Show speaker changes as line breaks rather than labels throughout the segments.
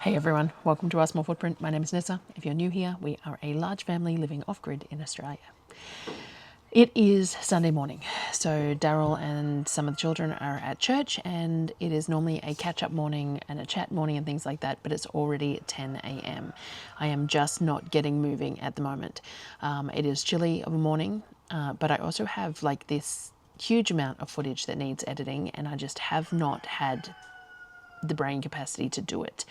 Hey everyone, welcome to Our Small Footprint. My name is Nyssa. If you're new here, we are a large family living off-grid in Australia. It is Sunday morning, so Darryl and some of the children are at church, and it is normally a catch-up morning and a chat morning and things like that, but it's already 10 a.m. I am just not getting moving at the moment. It is chilly of a morning, but I also have like this huge amount of footage that needs editing, and I just have not had the brain capacity to do it.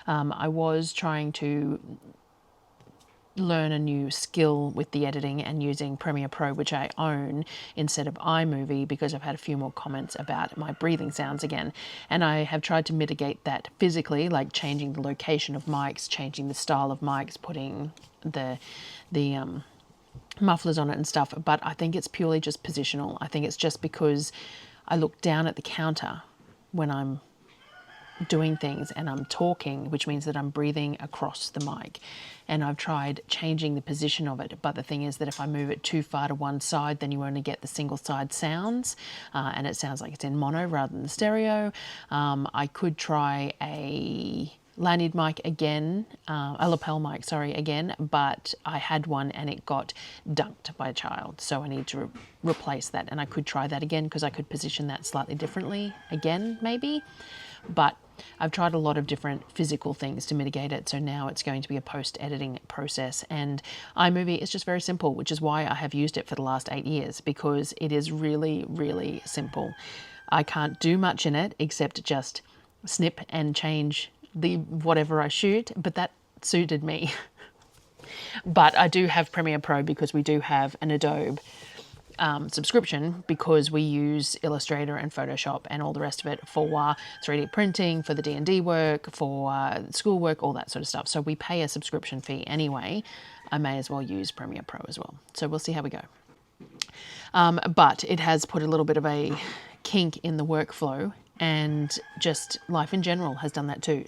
I was trying to learn a new skill with the editing and using Premiere Pro, which I own, instead of iMovie, because I've had a few more comments about my breathing sounds again. And I have tried to mitigate that physically, like changing the location of mics, changing the style of mics, putting the mufflers on it and stuff. But I think it's purely just positional. I think it's just because I look down at the counter when I'm doing things and I'm talking, which means that I'm breathing across the mic, and I've tried changing the position of it, but the thing is that if I move it too far to one side, then you only get the single side sounds, and it sounds like it's in mono rather than stereo. I could try a lanyard mic again, a lapel mic, sorry, again, but I had one and it got dunked by a child, so I need to replace that. And I could try that again because I could position that slightly differently again, maybe. But I've tried a lot of different physical things to mitigate it, so now it's going to be a post-editing process. And iMovie is just very simple, which is why I have used it for the last 8 years, because it is really, really simple. I can't do much in it except just snip and change the whatever I shoot, but that suited me. But I do have Premiere Pro because we do have an Adobe subscription, because we use Illustrator and Photoshop and all the rest of it for 3D printing, for the D&D work, for schoolwork, all that sort of stuff. So we pay a subscription fee anyway. I may as well use Premiere Pro as well. So we'll see how we go. But it has put a little bit of a kink in the workflow, and just life in general has done that too.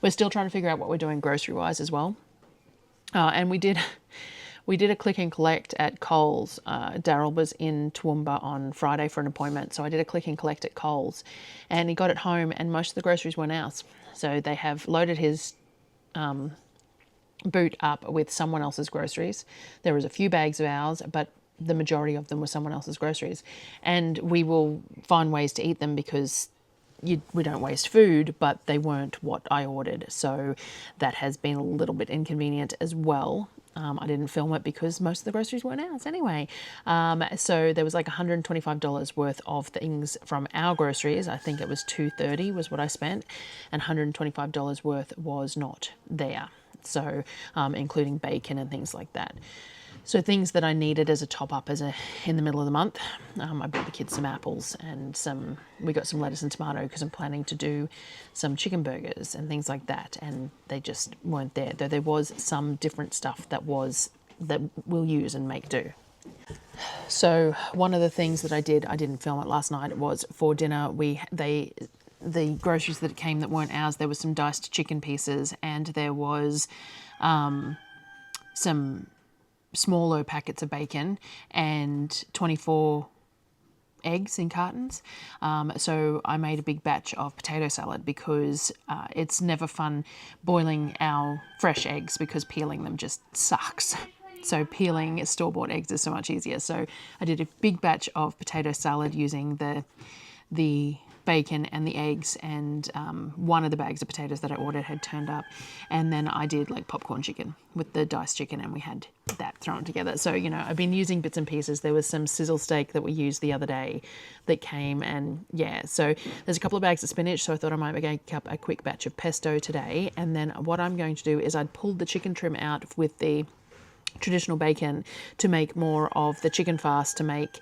We're still trying to figure out what we're doing grocery-wise as well. And we did a click and collect at Coles. Darryl was in Toowoomba on Friday for an appointment, so I did a click and collect at Coles, and he got it home and most of the groceries weren't ours. So they have loaded his boot up with someone else's groceries. There was a few bags of ours, but the majority of them were someone else's groceries. And we will find ways to eat them because we don't waste food, but they weren't what I ordered. So that has been a little bit inconvenient as well. I didn't film it because most of the groceries weren't ours anyway. So there was like $125 worth of things from our groceries. I think it was $230 was what I spent, and $125 worth was not there. So including bacon and things like that. So things that I needed as a top up in the middle of the month. I bought the kids some apples and we got some lettuce and tomato because I'm planning to do some chicken burgers and things like that, and they just weren't there. Though there was some different stuff that we'll use and make do. So one of the things that I didn't film it last night, was for dinner. The groceries that came that weren't ours, there was some diced chicken pieces, and there was some smaller packets of bacon and 24 eggs in cartons. So I made a big batch of potato salad because it's never fun boiling our fresh eggs because peeling them just sucks. So peeling store-bought eggs is so much easier. So I did a big batch of potato salad using the bacon and the eggs, and one of the bags of potatoes that I ordered had turned up, and then I did like popcorn chicken with the diced chicken, and we had that thrown together. So, you know, I've been using bits and pieces. There was some sizzle steak that we used the other day that came, and yeah, so there's a couple of bags of spinach, so I thought I might make up a quick batch of pesto today. And then what I'm going to do is I'd pulled the chicken trim out with the traditional bacon to make more of the chicken fast, to make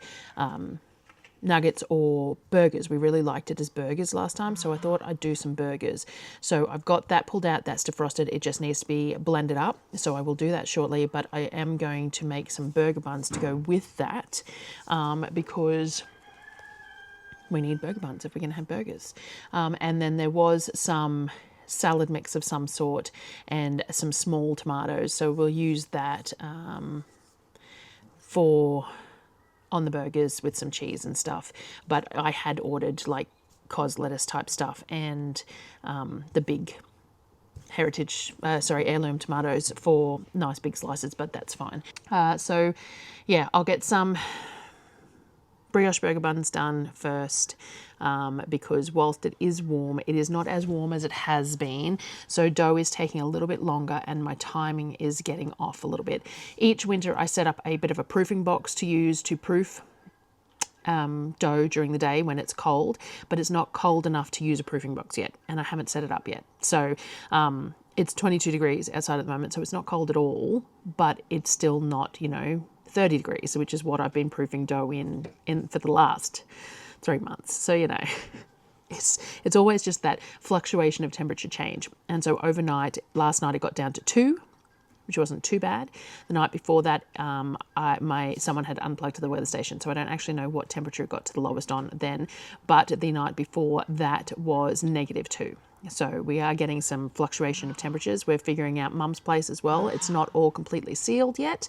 nuggets or burgers. We really liked it as burgers last time, so I thought I'd do some burgers. So I've got that pulled out, that's defrosted, it just needs to be blended up, so I will do that shortly. But I am going to make some burger buns to go with that, because we need burger buns if we're going to have burgers. And then there was some salad mix of some sort and some small tomatoes, so we'll use that for on the burgers with some cheese and stuff. But I had ordered like cos lettuce type stuff and the big heirloom tomatoes for nice big slices, but that's fine. So yeah, I'll get some brioche burger buns done first, because whilst it is warm, it is not as warm as it has been. So dough is taking a little bit longer and my timing is getting off a little bit. Each winter I set up a bit of a proofing box to use to proof dough during the day when it's cold, but it's not cold enough to use a proofing box yet, and I haven't set it up yet. So it's 22 degrees outside at the moment, so it's not cold at all, but it's still not, 30 degrees, which is what I've been proofing dough in for the last 3 months. So, it's always just that fluctuation of temperature change. And so overnight, last night it got down to 2, which wasn't too bad. The night before that, someone had unplugged the weather station, so I don't actually know what temperature it got to the lowest on then, but the night before that was -2. So we are getting some fluctuation of temperatures. We're figuring out Mum's place as well. It's not all completely sealed yet.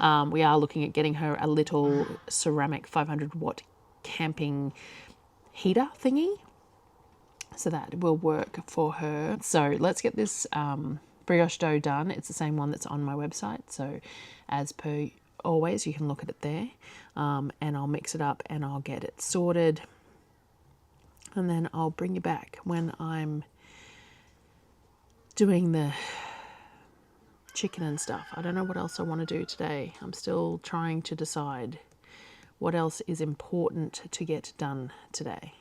We are looking at getting her a little ceramic 500 watt camping heater thingy, so that will work for her. So let's get this brioche dough done. It's the same one that's on my website, so as per always you can look at it there, and I'll mix it up and I'll get it sorted, and then I'll bring you back when I'm doing the chicken and stuff. I don't know what else I want to do today. I'm still trying to decide what else is important to get done today.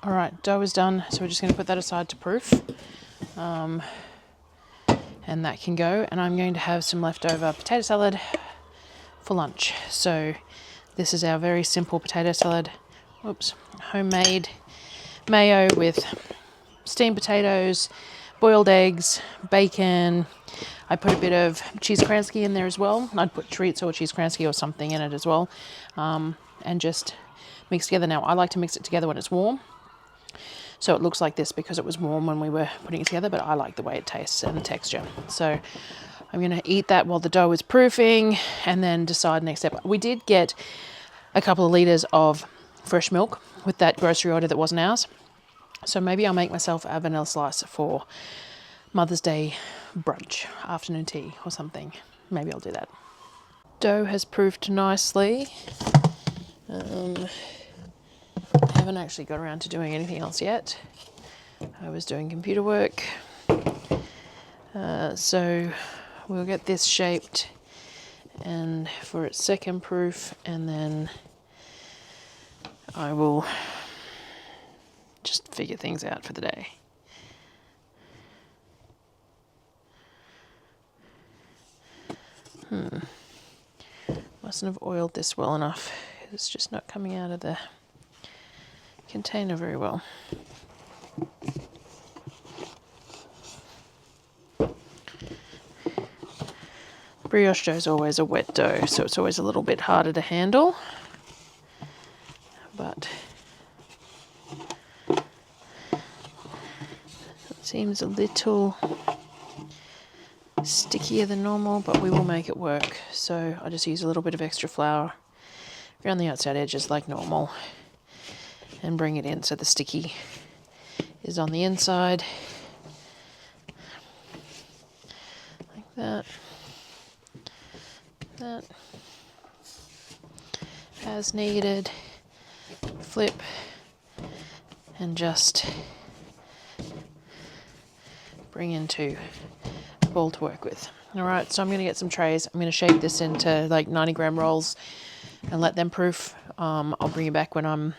All right, dough is done, so we're just going to put that aside to proof, and that can go. And I'm going to have some leftover potato salad for lunch. So this is our very simple potato salad. Oops, homemade mayo with steamed potatoes, boiled eggs, bacon. I put a bit of cheese Kransky in there as well. I'd put treats or cheese Kransky or something in it as well, and just mix together. Now I like to mix it together when it's warm, so it looks like this because it was warm when we were putting it together, but I like the way it tastes and the texture. So I'm going to eat that while the dough is proofing and then decide next step. We did get a couple of litres of fresh milk with that grocery order that wasn't ours. So maybe I'll make myself a vanilla slice for Mother's Day brunch, afternoon tea or something. Maybe I'll do that. Dough has proofed nicely. Haven't actually got around to doing anything else yet. I was doing computer work. So we'll get this shaped and for its second proof, and then I will just figure things out for the day. Mustn't have oiled this well enough. It's just not coming out of the container very well. Brioche dough is always a wet dough, so it's always a little bit harder to handle, but it seems a little stickier than normal, but we will make it work. So I just use a little bit of extra flour around the outside edges like normal and bring it in so the sticky is on the inside, like that. That as needed, flip and just bring into a ball to work with. All right, so I'm going to get some trays. I'm going to shape this into like 90 gram rolls and let them proof. I'll bring you back when I'm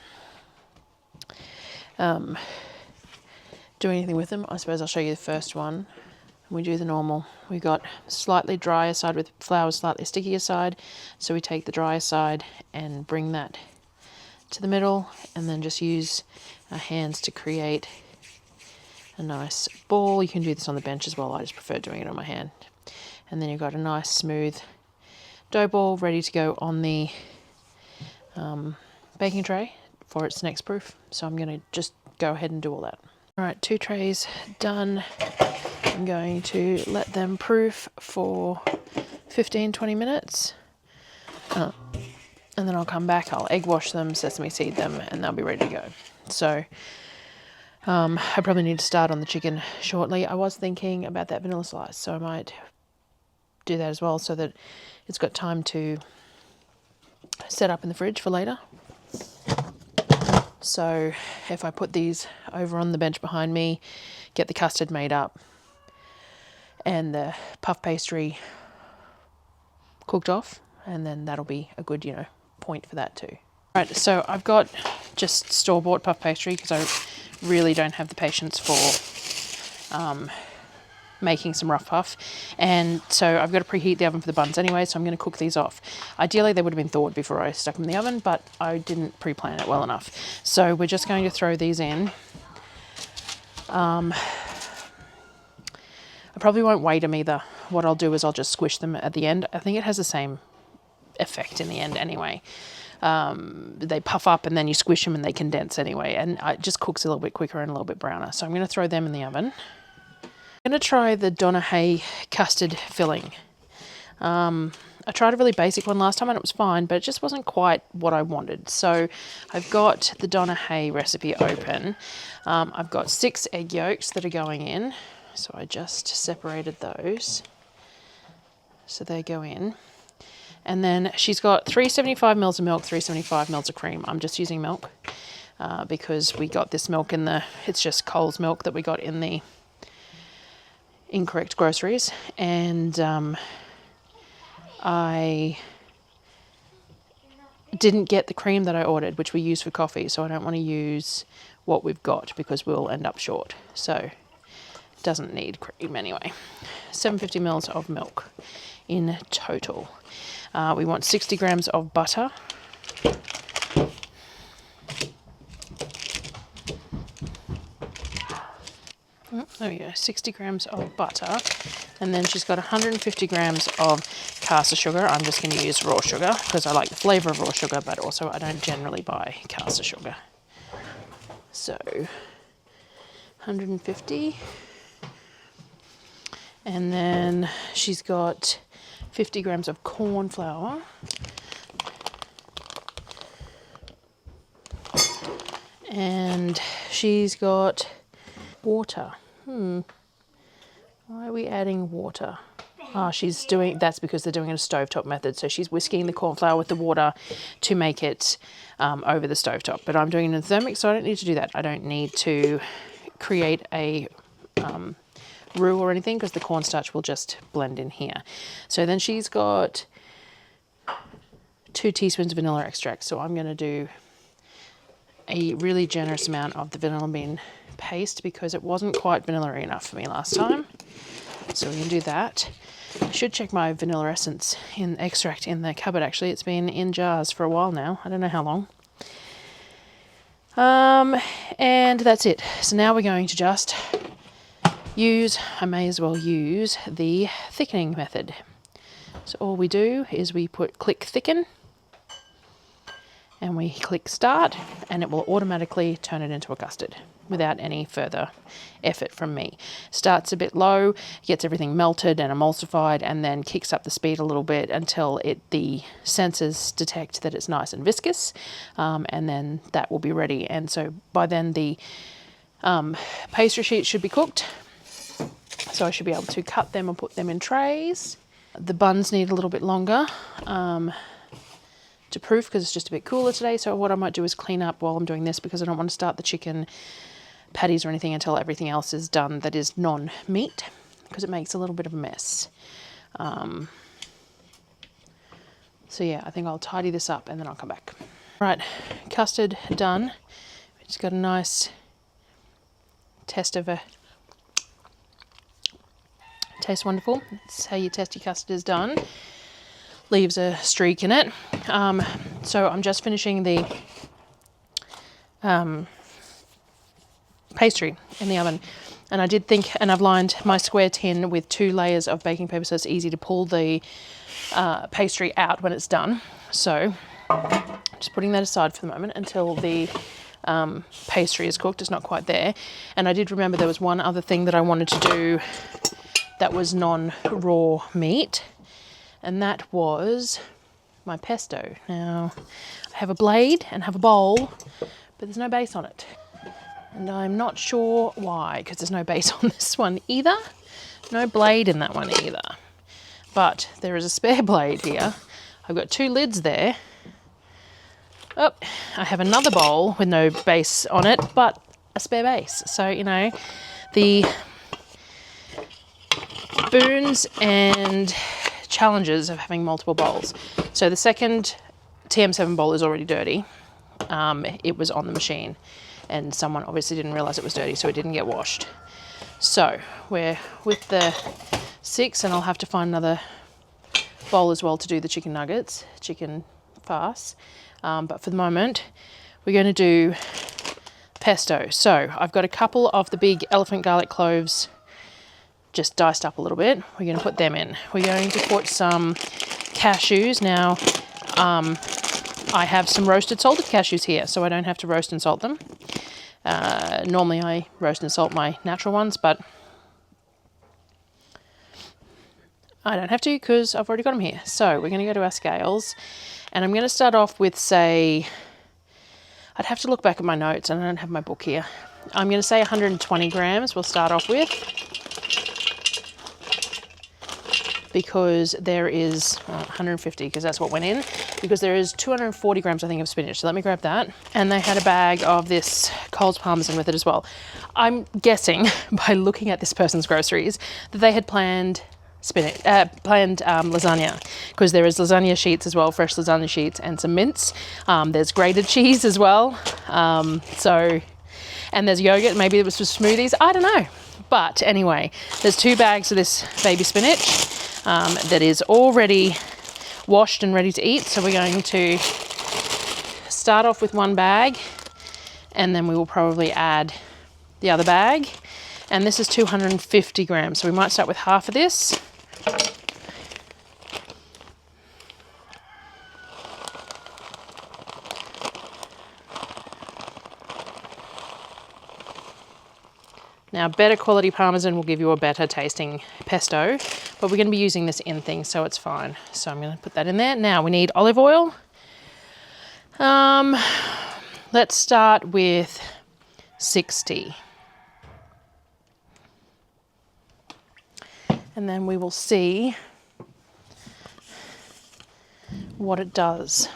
doing anything with them. I suppose I'll show you the first one. We do the normal. We got slightly drier side with flour, slightly stickier side. So we take the drier side and bring that to the middle, and then just use our hands to create a nice ball. You can do this on the bench as well. I just prefer doing it on my hand. And then you've got a nice smooth dough ball ready to go on the baking tray for its next proof. So I'm going to just go ahead and do all that. All right, 2 trays done. I'm going to let them proof for 15-20 minutes, and then I'll come back, I'll egg wash them, sesame seed them, and they'll be ready to go. So I probably need to start on the chicken shortly. I was thinking about that vanilla slice, so I might do that as well so that it's got time to set up in the fridge for later. So if I put these over on the bench behind me, get the custard made up and the puff pastry cooked off, and then that'll be a good, point for that too. Right, so I've got just store-bought puff pastry because I really don't have the patience for making some rough puff. And so I've got to preheat the oven for the buns anyway, so I'm going to cook these off. Ideally, they would have been thawed before I stuck them in the oven, but I didn't pre-plan it well enough. So we're just going to throw these in. I probably won't weight them either. What I'll do is I'll just squish them at the end. I think it has the same effect in the end anyway. They puff up and then you squish them and they condense anyway, and it just cooks a little bit quicker and a little bit browner. So I'm going to throw them in the oven. I'm going to try the Donna Hay custard filling. I tried a really basic one last time and it was fine, but it just wasn't quite what I wanted. So I've got the Donna Hay recipe open. I've got 6 egg yolks that are going in. So I just separated those. So they go in. And then she's got 375 mils of milk, 375 mils of cream. I'm just using milk because we got this milk it's just Coles milk that we got in the incorrect groceries. And I didn't get the cream that I ordered, which we use for coffee. So I don't want to use what we've got because we'll end up short. So it doesn't need cream anyway. 750 mils of milk in total. We want 60 grams of butter. There we go, 60 grams of butter. And then she's got 150 grams of caster sugar. I'm just going to use raw sugar because I like the flavour of raw sugar, but also I don't generally buy caster sugar. So 150. And then she's got 50 grams of corn flour. And she's got water. Why are we adding water? That's because they're doing it a stovetop method. So she's whisking the corn flour with the water to make it over the stovetop. But I'm doing it in Thermomix, so I don't need to do that. I don't need to create a roux or anything because the cornstarch will just blend in here. So then she's got 2 teaspoons of vanilla extract. So I'm going to do a really generous amount of the vanilla bean paste because it wasn't quite vanilla enough for me last time. So we can do that. I should check my vanilla essence in extract in the cupboard actually. It's been in jars for a while now. I don't know how long. And that's it. So now we're going to just I may as well use the thickening method. So all we do is we click thicken and we click start and it will automatically turn it into a custard without any further effort from me. Starts a bit low, gets everything melted and emulsified, and then kicks up the speed a little bit until the sensors detect that it's nice and viscous, and then that will be ready. And so by then the pastry sheets should be cooked. So I should be able to cut them and put them in trays. The buns need a little bit longer to proof because it's just a bit cooler today. So what I might do is clean up while I'm doing this because I don't want to start the chicken patties or anything until everything else is done that is non-meat because it makes a little bit of a mess. So yeah, I think I'll tidy this up and then I'll come back. Right, custard done. We just got a nice test of a tastes wonderful. That's how you test your custard is done. Leaves a streak in it. So I'm just finishing the pastry in the oven. And I did think, and I've lined my square tin with 2 layers of baking paper so it's easy to pull the pastry out when it's done. So just putting that aside for the moment until the pastry is cooked. It's not quite there. And I did remember there was one other thing that I wanted to do that was non-raw meat, and that was my pesto. Now, I have a blade and have a bowl, but there's no base on it. And I'm not sure why, because there's no base on this one either. No blade in that one either. But there is a spare blade here. I've got 2 lids there. Oh, I have another bowl with no base on it, but a spare base. So, you know, the boons and challenges of having multiple bowls. So the second TM7 bowl is already dirty. It was on the machine and someone obviously didn't realize it was dirty, so it didn't get washed. So we're with the 6, and I'll have to find another bowl as well to do the chicken nuggets, chicken farce. But for the moment, we're going to do pesto. So I've got a couple of the big elephant garlic cloves just diced up a little bit. We're going to put them in. We're going to put some cashews. Now, I have some roasted salted cashews here, so I don't have to roast and salt them. Normally I roast and salt my natural ones, but I don't have to because I've already got them here. So we're going to go to our scales, and I'm going to start off with, say, I'd have to look back at my notes, and I don't have my book here. I'm going to say 120 grams we'll start off with, because there is 150, because that's what went in, because there is 240 grams I think of spinach. So let me grab that. And they had a bag of this Coles Parmesan with it as well. I'm guessing by looking at this person's groceries that they had planned lasagna, because there is lasagna sheets as well, fresh lasagna sheets, and some mince. There's grated cheese as well. And there's yogurt. Maybe it was for smoothies. I don't know. But anyway, there's 2 bags of this baby spinach that is already washed and ready to eat. So we're going to start off with 1 bag, and then we will probably add the other bag. And this is 250 grams. So we might start with half of this. Now, better quality Parmesan will give you a better tasting pesto, but we're going to be using this in thing, so it's fine. So I'm going to put that in there. Now we need olive oil. Let's start with 60. And then we will see what it does.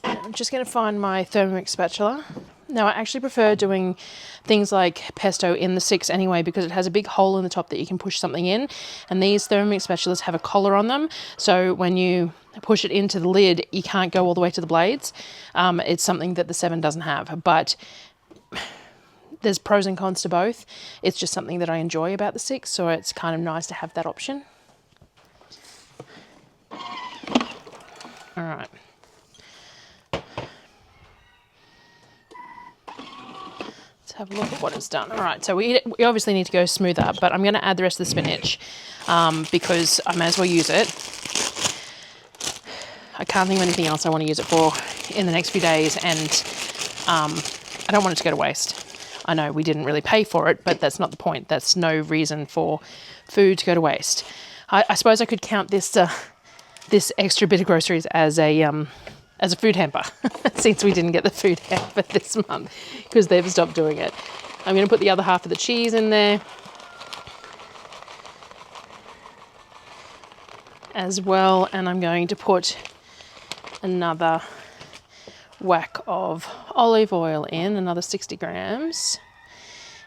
I'm just going to find my Thermomix spatula. Now, I actually prefer doing things like pesto in the 6 anyway, because it has a big hole in the top that you can push something in. And these Thermomix spatulas have a collar on them. So when you push it into the lid, you can't go all the way to the blades. It's something that the 7 doesn't have. But there's pros and cons to both. It's just something that I enjoy about the 6. So it's kind of nice to have that option. All right. Have a look at what it's done. All right, so we obviously need to go smooth up, but I'm going to add the rest of the spinach because I may as well use it. I can't think of anything else I want to use it for in the next few days, and I don't want it to go to waste. I know we didn't really pay for it, but that's not the point. That's no reason for food to go to waste. I suppose I could count this this extra bit of groceries as a food hamper, since we didn't get the food hamper this month because they've stopped doing it. I'm going to put the other half of the cheese in there as well, and I'm going to put another whack of olive oil in, another 60 grams,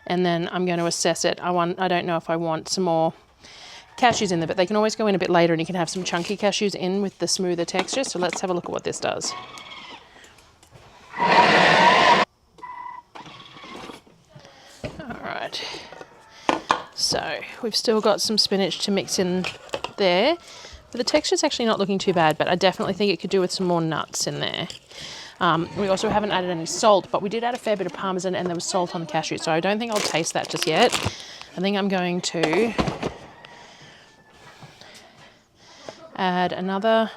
and then I'm going to assess it. I don't know if I want some more cashews in there, but they can always go in a bit later, and you can have some chunky cashews in with the smoother texture. So let's have a look at what this does. All right, so we've still got some spinach to mix in there, but the texture's actually not looking too bad, but I definitely think it could do with some more nuts in there. We also haven't added any salt, but we did add a fair bit of Parmesan, and there was salt on the cashew, so I don't think I'll taste that just yet. I think I'm going to add another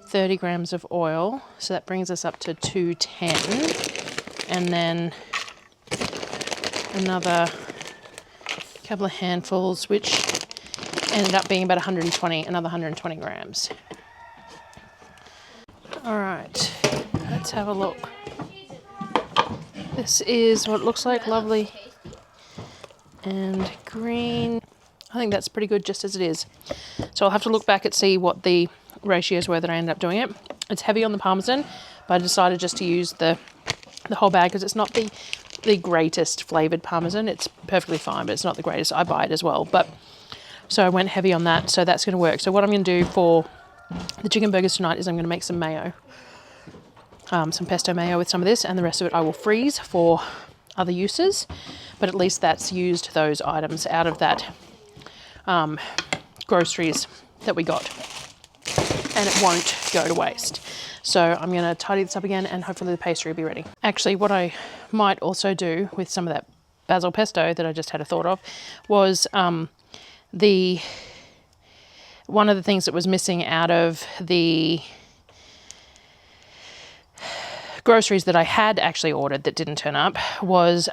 30 grams of oil, so that brings us up to 210, and then another couple of handfuls, which ended up being about another 120 grams. All right, Let's have a look. This is what it looks like, lovely and green. I think that's pretty good just as it is. So I'll have to look back and see what the ratios were that I ended up doing it. It's heavy on the Parmesan, but I decided just to use the whole bag because it's not the greatest flavoured Parmesan. It's perfectly fine, but it's not the greatest. I buy it as well. But so I went heavy on that, so that's going to work. So what I'm going to do for the chicken burgers tonight is I'm going to make some mayo. Some pesto mayo with some of this, and the rest of it I will freeze for other uses, but at least that's used those items out of that groceries that we got, and it won't go to waste. So I'm going to tidy this up again, and hopefully the pastry will be ready. Actually, what I might also do with some of that basil pesto that I just had a thought of was one of the things that was missing out of the groceries that I had actually ordered that didn't turn up was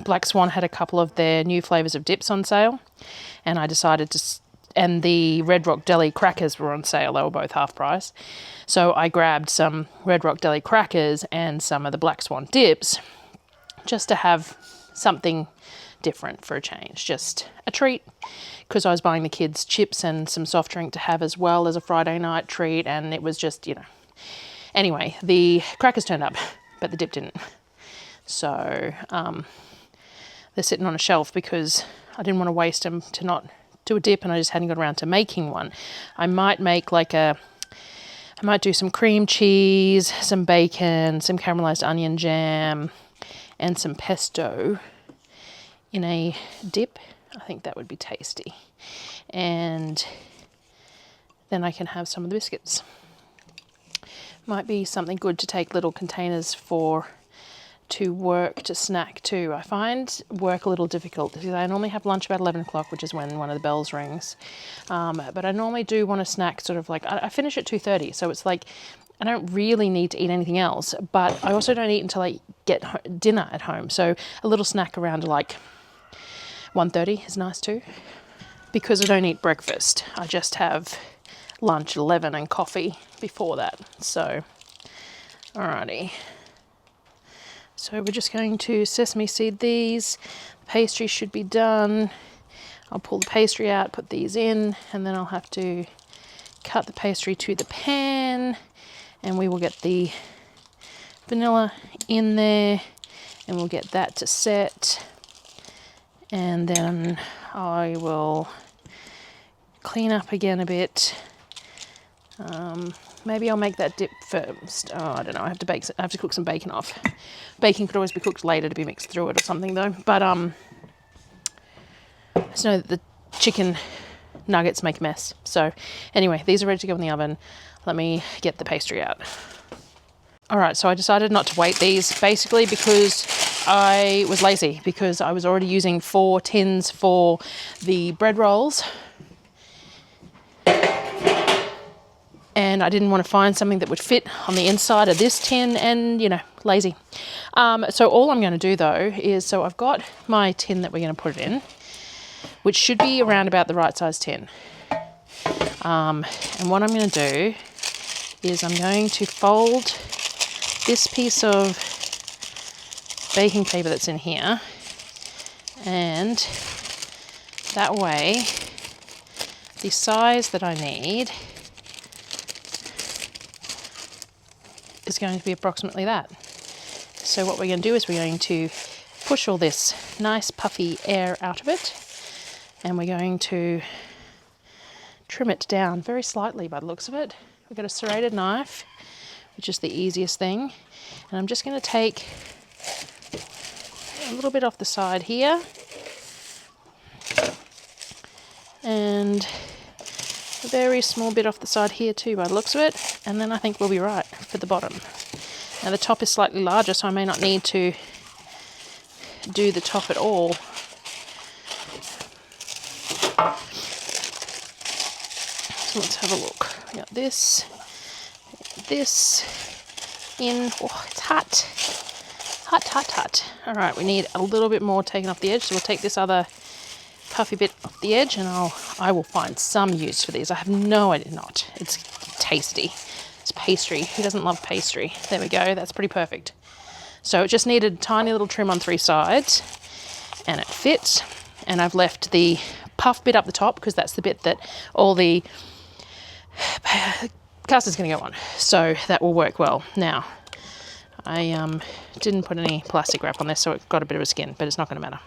Black Swan had a couple of their new flavours of dips on sale, and I decided to, and the Red Rock Deli crackers were on sale. They were both half price. So I grabbed some Red Rock Deli crackers and some of the Black Swan dips just to have something different for a change, just a treat, because I was buying the kids chips and some soft drink to have as well as a Friday night treat, and it was just, you know. Anyway, the crackers turned up, but the dip didn't. So they're sitting on a shelf because I didn't want to waste them to not do a dip, and I just hadn't got around to making one. I might make I might do some cream cheese, some bacon, some caramelized onion jam, and some pesto in a dip. I think that would be tasty. And then I can have some of the biscuits. Might be something good to take little containers to work, to snack too. I find work a little difficult because I normally have lunch about 11 o'clock, which is when one of the bells rings. But I normally do want to snack sort of like, I finish at 2:30, so it's like I don't really need to eat anything else, but I also don't eat until I get dinner at home. So a little snack around like 1:30 is nice too. Because I don't eat breakfast, I just have lunch at 11 and coffee before that. So, alrighty. So we're just going to sesame seed these. The pastry should be done. I'll pull the pastry out, put these in, and then I'll have to cut the pastry to the pan, and we will get the vanilla in there, and we'll get that to set. And then I will clean up again a bit. Maybe I'll make that dip first. Oh, I don't know. I have to cook some bacon off. Bacon could always be cooked later to be mixed through it or something though. But I just know that the chicken nuggets make a mess. So anyway, these are ready to go in the oven. Let me get the pastry out. All right, so I decided not to weight these basically because I was lazy, because I was already using 4 tins for the bread rolls. And I didn't want to find something that would fit on the inside of this tin, and, you know, lazy. So all I'm going to do though is, so I've got my tin that we're going to put it in, which should be around about the right size tin. And what I'm going to do is I'm going to fold this piece of baking paper that's in here, and that way the size that I need is going to be approximately that. So what we're going to do is we're going to push all this nice puffy air out of it, and we're going to trim it down very slightly by the looks of it. We've got a serrated knife, which is the easiest thing, and I'm just going to take a little bit off the side here, and a very small bit off the side here too by the looks of it, and then I think we'll be right for the bottom. Now the top is slightly larger, so I may not need to do the top at all. So let's have a look. We got this in. Oh, it's hot. Hot. All right, we need a little bit more taken off the edge, so we'll take this other puffy bit off the edge, and I will find some use for these. I have no idea not. It's tasty.
It's pastry. Who doesn't love pastry? There we go. That's pretty perfect. So it just needed a tiny little trim on 3 sides, and it fits. And I've left the puff bit up the top because that's the bit that all the custard's going to go on. So that will work well. Now, I didn't put any plastic wrap on this, so it got a bit of a skin, but it's not going to matter.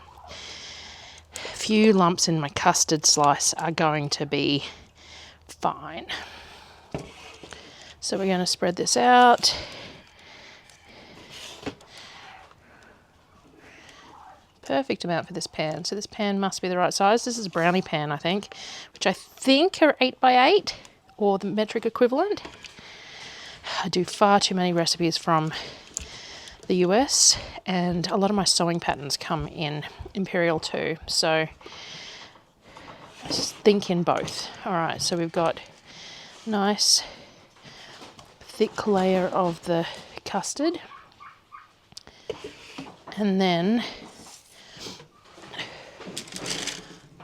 A few lumps in my custard slice are going to be fine. So we're going to spread this out. Perfect amount for this pan. So this pan must be the right size. This is a brownie pan, I think, which I think are 8 by 8 or the metric equivalent. I do far too many recipes from the US, and a lot of my sewing patterns come in Imperial too. So just think in both. All right, so we've got nice thick layer of the custard, and then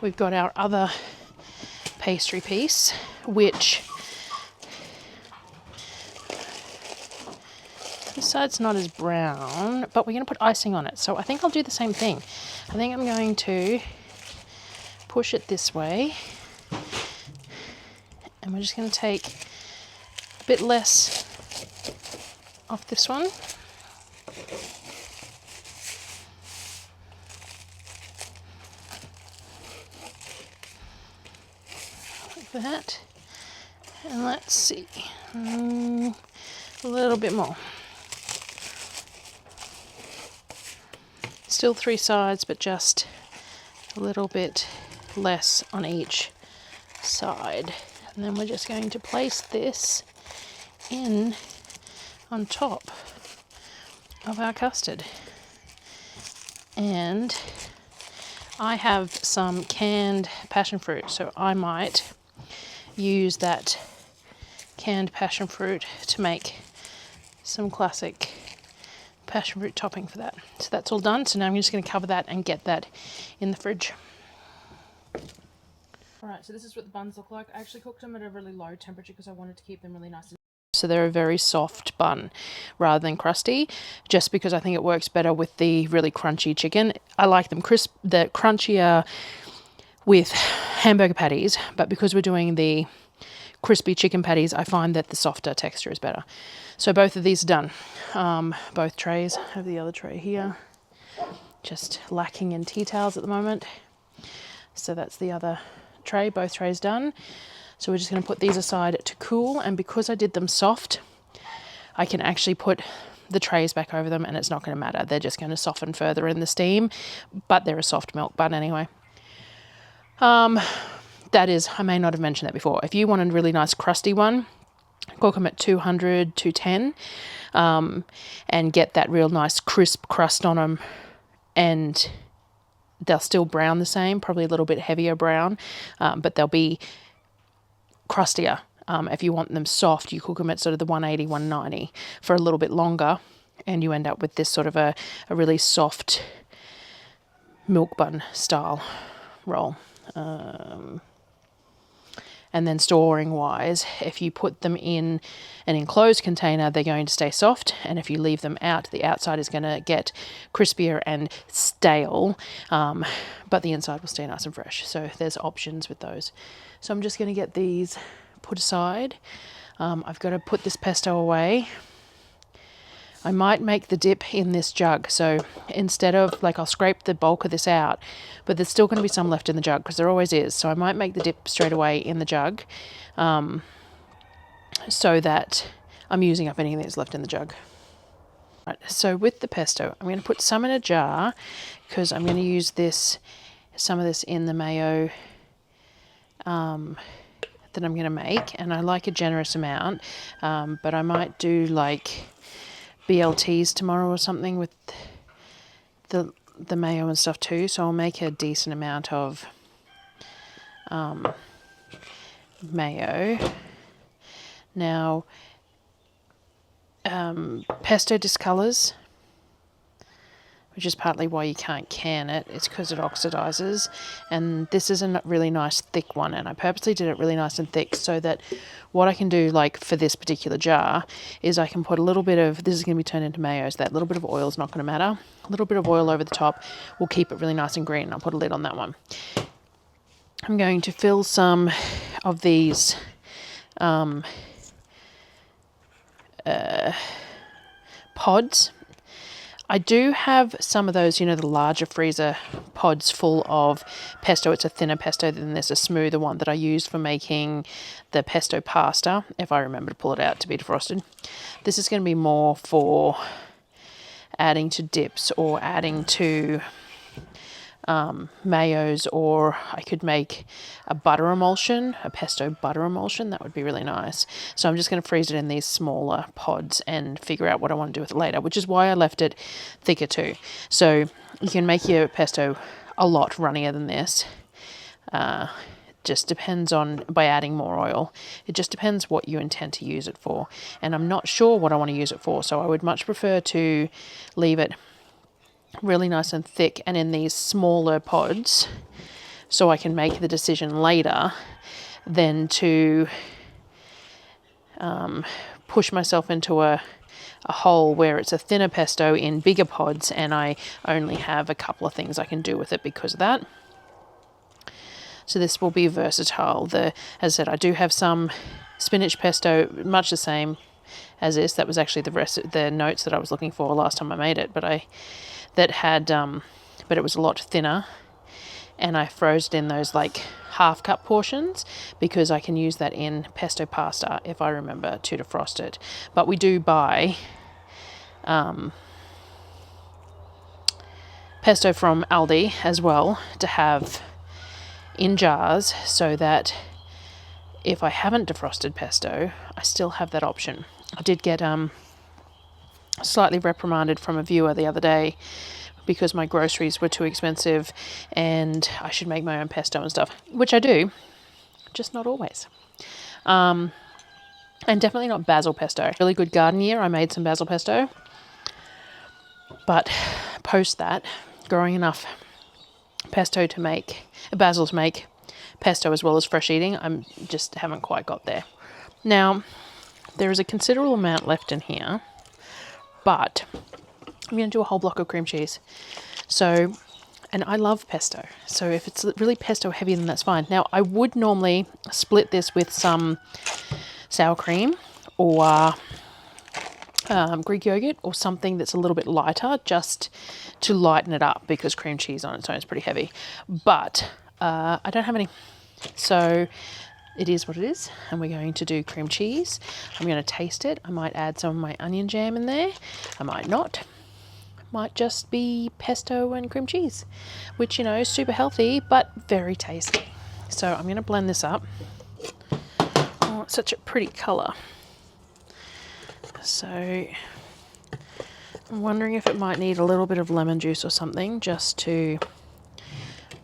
we've got our other pastry piece, which this side's not as brown, but we're going to put icing on it. So I think I'll do the same thing. I think I'm going to push it this way, and we're just going to take a bit less off this one. Like that. And let's see, a little bit more. Still 3 sides, but just a little bit less on each side. And then we're just going to place this in on top of our custard. And I have some canned passion fruit, so I might use that canned passion fruit to make some classic passion fruit topping for that. So that's all done. So now I'm just going to cover that and get that in the fridge. Alright, so this is what the buns look like. I actually cooked them at a really low temperature because I wanted to keep them really nice. So they're a very soft bun rather than crusty, just because I think it works better with the really crunchy chicken. I like them crisp, the crunchier with hamburger patties, but because we're doing the crispy chicken patties, I find that the softer texture is better. So both of these are done. Both trays. I have the other tray here. Just lacking in tea towels at the moment. So that's the other tray. Both trays done. So we're just going to put these aside to cool. And because I did them soft, I can actually put the trays back over them and it's not going to matter. They're just going to soften further in the steam, but they're a soft milk bun anyway. That is, I may not have mentioned that before. If you want a really nice crusty one, cook them at 200, 210, and get that real nice crisp crust on them, and they'll still brown the same, probably a little bit heavier brown, but they'll be crustier. If you want them soft, you cook them at sort of the 180, 190 for a little bit longer, and you end up with this sort of a really soft milk bun style roll. And then storing wise, if you put them in an enclosed container, they're going to stay soft, and if you leave them out, the outside is going to get crispier and stale, but the inside will stay nice and fresh. So there's options with those. So I'm just going to get these put aside. I've got to put this pesto away. I might make the dip in this jug. So instead of, like, I'll scrape the bulk of this out, but there's still going to be some left in the jug because there always is. So I might make the dip straight away in the jug, so that I'm using up anything that's left in the jug. Right, so with the pesto, I'm going to put some in a jar because I'm going to use some of this in the mayo that I'm going to make. And I like a generous amount, but I might do like BLTs tomorrow or something with the mayo and stuff too, so I'll make a decent amount of mayo. Now, pesto discolors, which is partly why you can't can it. It's because it oxidizes. And this is a really nice thick one, and I purposely did it really nice and thick so that what I can do, like for this particular jar, is I can put a little bit of, this is going to be turned into mayo, so that little bit of oil is not going to matter. A little bit of oil over the top will keep it really nice and green. I'll put a lid on that one. I'm going to fill some of these pods. I do have some of those, you know, the larger freezer pods full of pesto. It's a thinner pesto, then there's a smoother one that I used for making the pesto pasta, if I remember to pull it out to be defrosted. This is going to be more for adding to dips or adding to mayos, or I could make a butter emulsion, a pesto butter emulsion. That would be really nice. So I'm just going to freeze it in these smaller pods and figure out what I want to do with it later, which is why I left it thicker too. So you can make your pesto a lot runnier than this. Just depends on, by adding more oil, it just depends what you intend to use it for. And I'm not sure what I want to use it for, so I would much prefer to leave it really nice and thick and in these smaller pods so I can make the decision later than to push myself into a hole where it's a thinner pesto in bigger pods and I only have a couple of things I can do with it because of that. So this will be versatile. As I said, I do have some spinach pesto, much the same as this. That was actually the notes that I was looking for last time I made it, but it was a lot thinner, and I froze it in those like half cup portions because I can use that in pesto pasta if I remember to defrost it. But we do buy pesto from Aldi as well to have in jars so that if I haven't defrosted pesto, I still have that option. I did get slightly reprimanded from a viewer the other day because my groceries were too expensive and I should make my own pesto and stuff, which I do, just not always. And definitely not basil pesto. Really good garden year, I made some basil pesto, but post that, growing enough basil to make pesto as well as fresh eating, I'm just haven't quite got there. Now, there is a considerable amount left in here, but I'm going to do a whole block of cream cheese. So, and I love pesto. So if it's really pesto heavy, then that's fine. Now, I would normally split this with some sour cream or Greek yogurt or something that's a little bit lighter just to lighten it up because cream cheese on its own is pretty heavy. But I don't have any. So it is what it is, and we're going to do cream cheese. I'm going to taste it. I might add some of my onion jam in there. I might not. Might just be pesto and cream cheese, which, you know, is super healthy, but very tasty. So I'm going to blend this up. Oh, it's such a pretty colour. So I'm wondering if it might need a little bit of lemon juice or something just to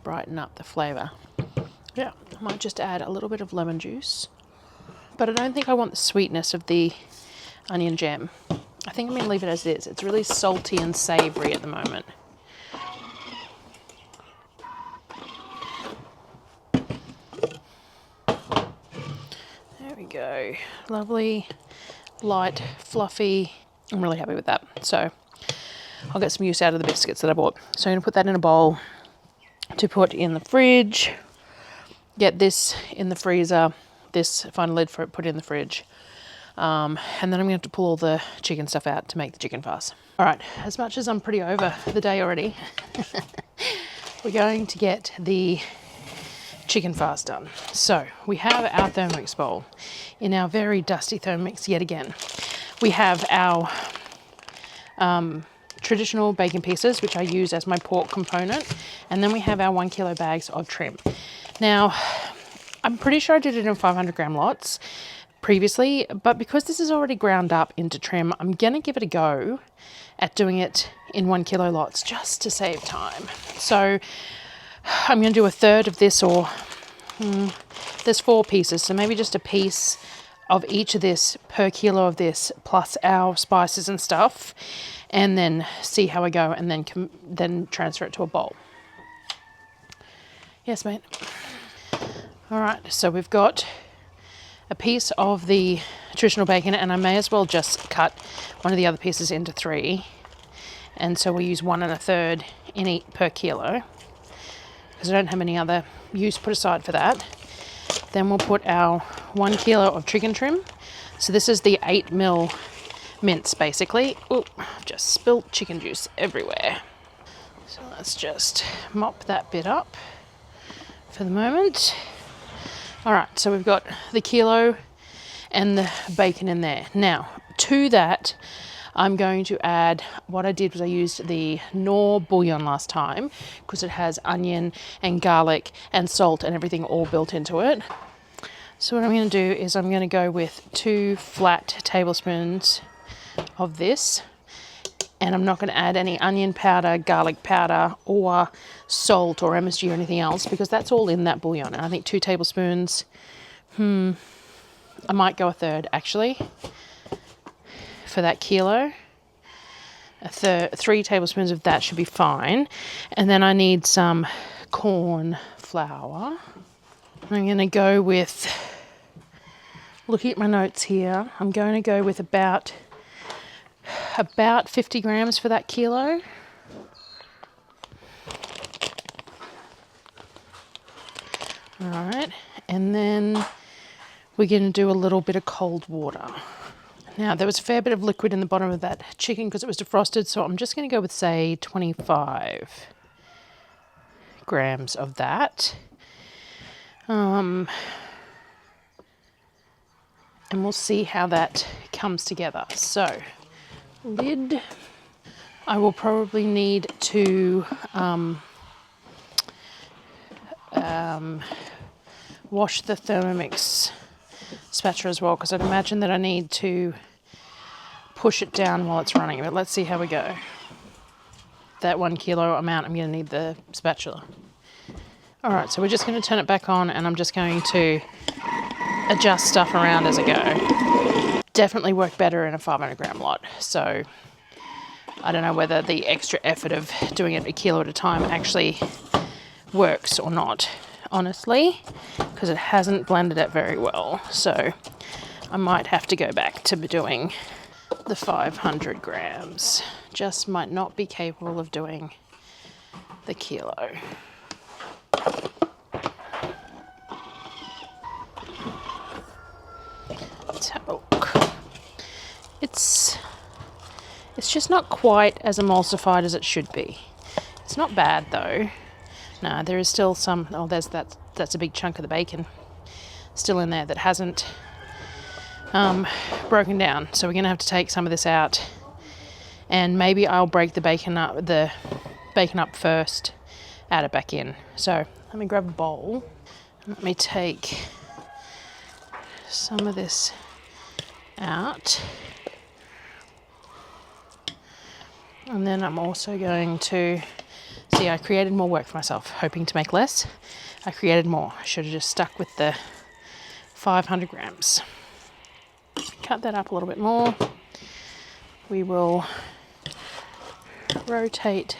brighten up the flavour. Yeah, I might just add a little bit of lemon juice, but I don't think I want the sweetness of the onion jam. I think I'm going to leave it as is. It's really salty and savoury at the moment. There we go. Lovely, light, fluffy. I'm really happy with that. So I'll get some use out of the biscuits that I bought. So I'm going to put that in a bowl to put in the fridge. Get this in the freezer. This, find a lid for it, put it in the fridge. And then I'm going to have to pull all the chicken stuff out to make the chicken farce. All right, as much as I'm pretty over the day already, we're going to get the chicken farce done. So we have our Thermomix bowl. In our very dusty Thermomix yet again, we have our traditional bacon pieces, which I use as my pork component. And then we have our 1 kilo bags of trim. Now, I'm pretty sure I did it in 500 gram lots previously, but because this is already ground up into trim, I'm gonna give it a go at doing it in 1 kilo lots just to save time. So I'm gonna do a third of this, or there's 4 pieces, so maybe just a piece of each of this per kilo of this, plus our spices and stuff, and then see how I go, and then transfer it to a bowl. Yes, mate. All right, so we've got a piece of the traditional bacon, and I may as well just cut one of the other pieces into 3. And so we use 1 1/3 in each per kilo, because I don't have any other use put aside for that. Then we'll put our 1 kilo of chicken trim. So this is the 8 mil mince, basically. Oh, I've just spilt chicken juice everywhere. So let's just mop that bit up for the moment. All right, so we've got the kilo and the bacon in there. Now, to that, I'm going to add, what I did was I used the Knorr bouillon last time, because it has onion and garlic and salt and everything all built into it. So what I'm going to do is I'm going to go with 2 flat tablespoons of this, and I'm not going to add any onion powder, garlic powder, or salt or MSG or anything else, because that's all in that bouillon. And I think 2 tablespoons, I might go 1/3 actually for that kilo. 3 tablespoons of that should be fine. And then I need some corn flour. I'm going to go with, looking at my notes here, I'm going to go with about 50 grams for that kilo. All right, and then we're going to do a little bit of cold water. Now, there was a fair bit of liquid in the bottom of that chicken because it was defrosted, so I'm just going to go with, say, 25 grams of that. And we'll see how that comes together. So, lid. I will probably need to wash the Thermomix spatula as well, because I'd imagine that I need to push it down while it's running. But let's see how we go. That 1 kilo amount, I'm going to need the spatula. All right, so we're just going to turn it back on, and I'm just going to adjust stuff around as I go. Definitely work better in a 500 gram lot. So I don't know whether the extra effort of doing it a kilo at a time actually works or not, honestly, because it hasn't blended it very well. So I might have to go back to doing the 500 grams. Just might not be capable of doing the kilo. Let's have a look. It's just not quite as emulsified as it should be. It's not bad though. No, there is still some, oh, that's a big chunk of the bacon still in there that hasn't broken down. So we're going to have to take some of this out, and maybe I'll break the bacon up first, add it back in. So let me grab a bowl. Let me take some of this out. And then I'm also going to, see, I created more work for myself, hoping to make less. I created more. I should have just stuck with the 500 grams. Cut that up a little bit more. We will rotate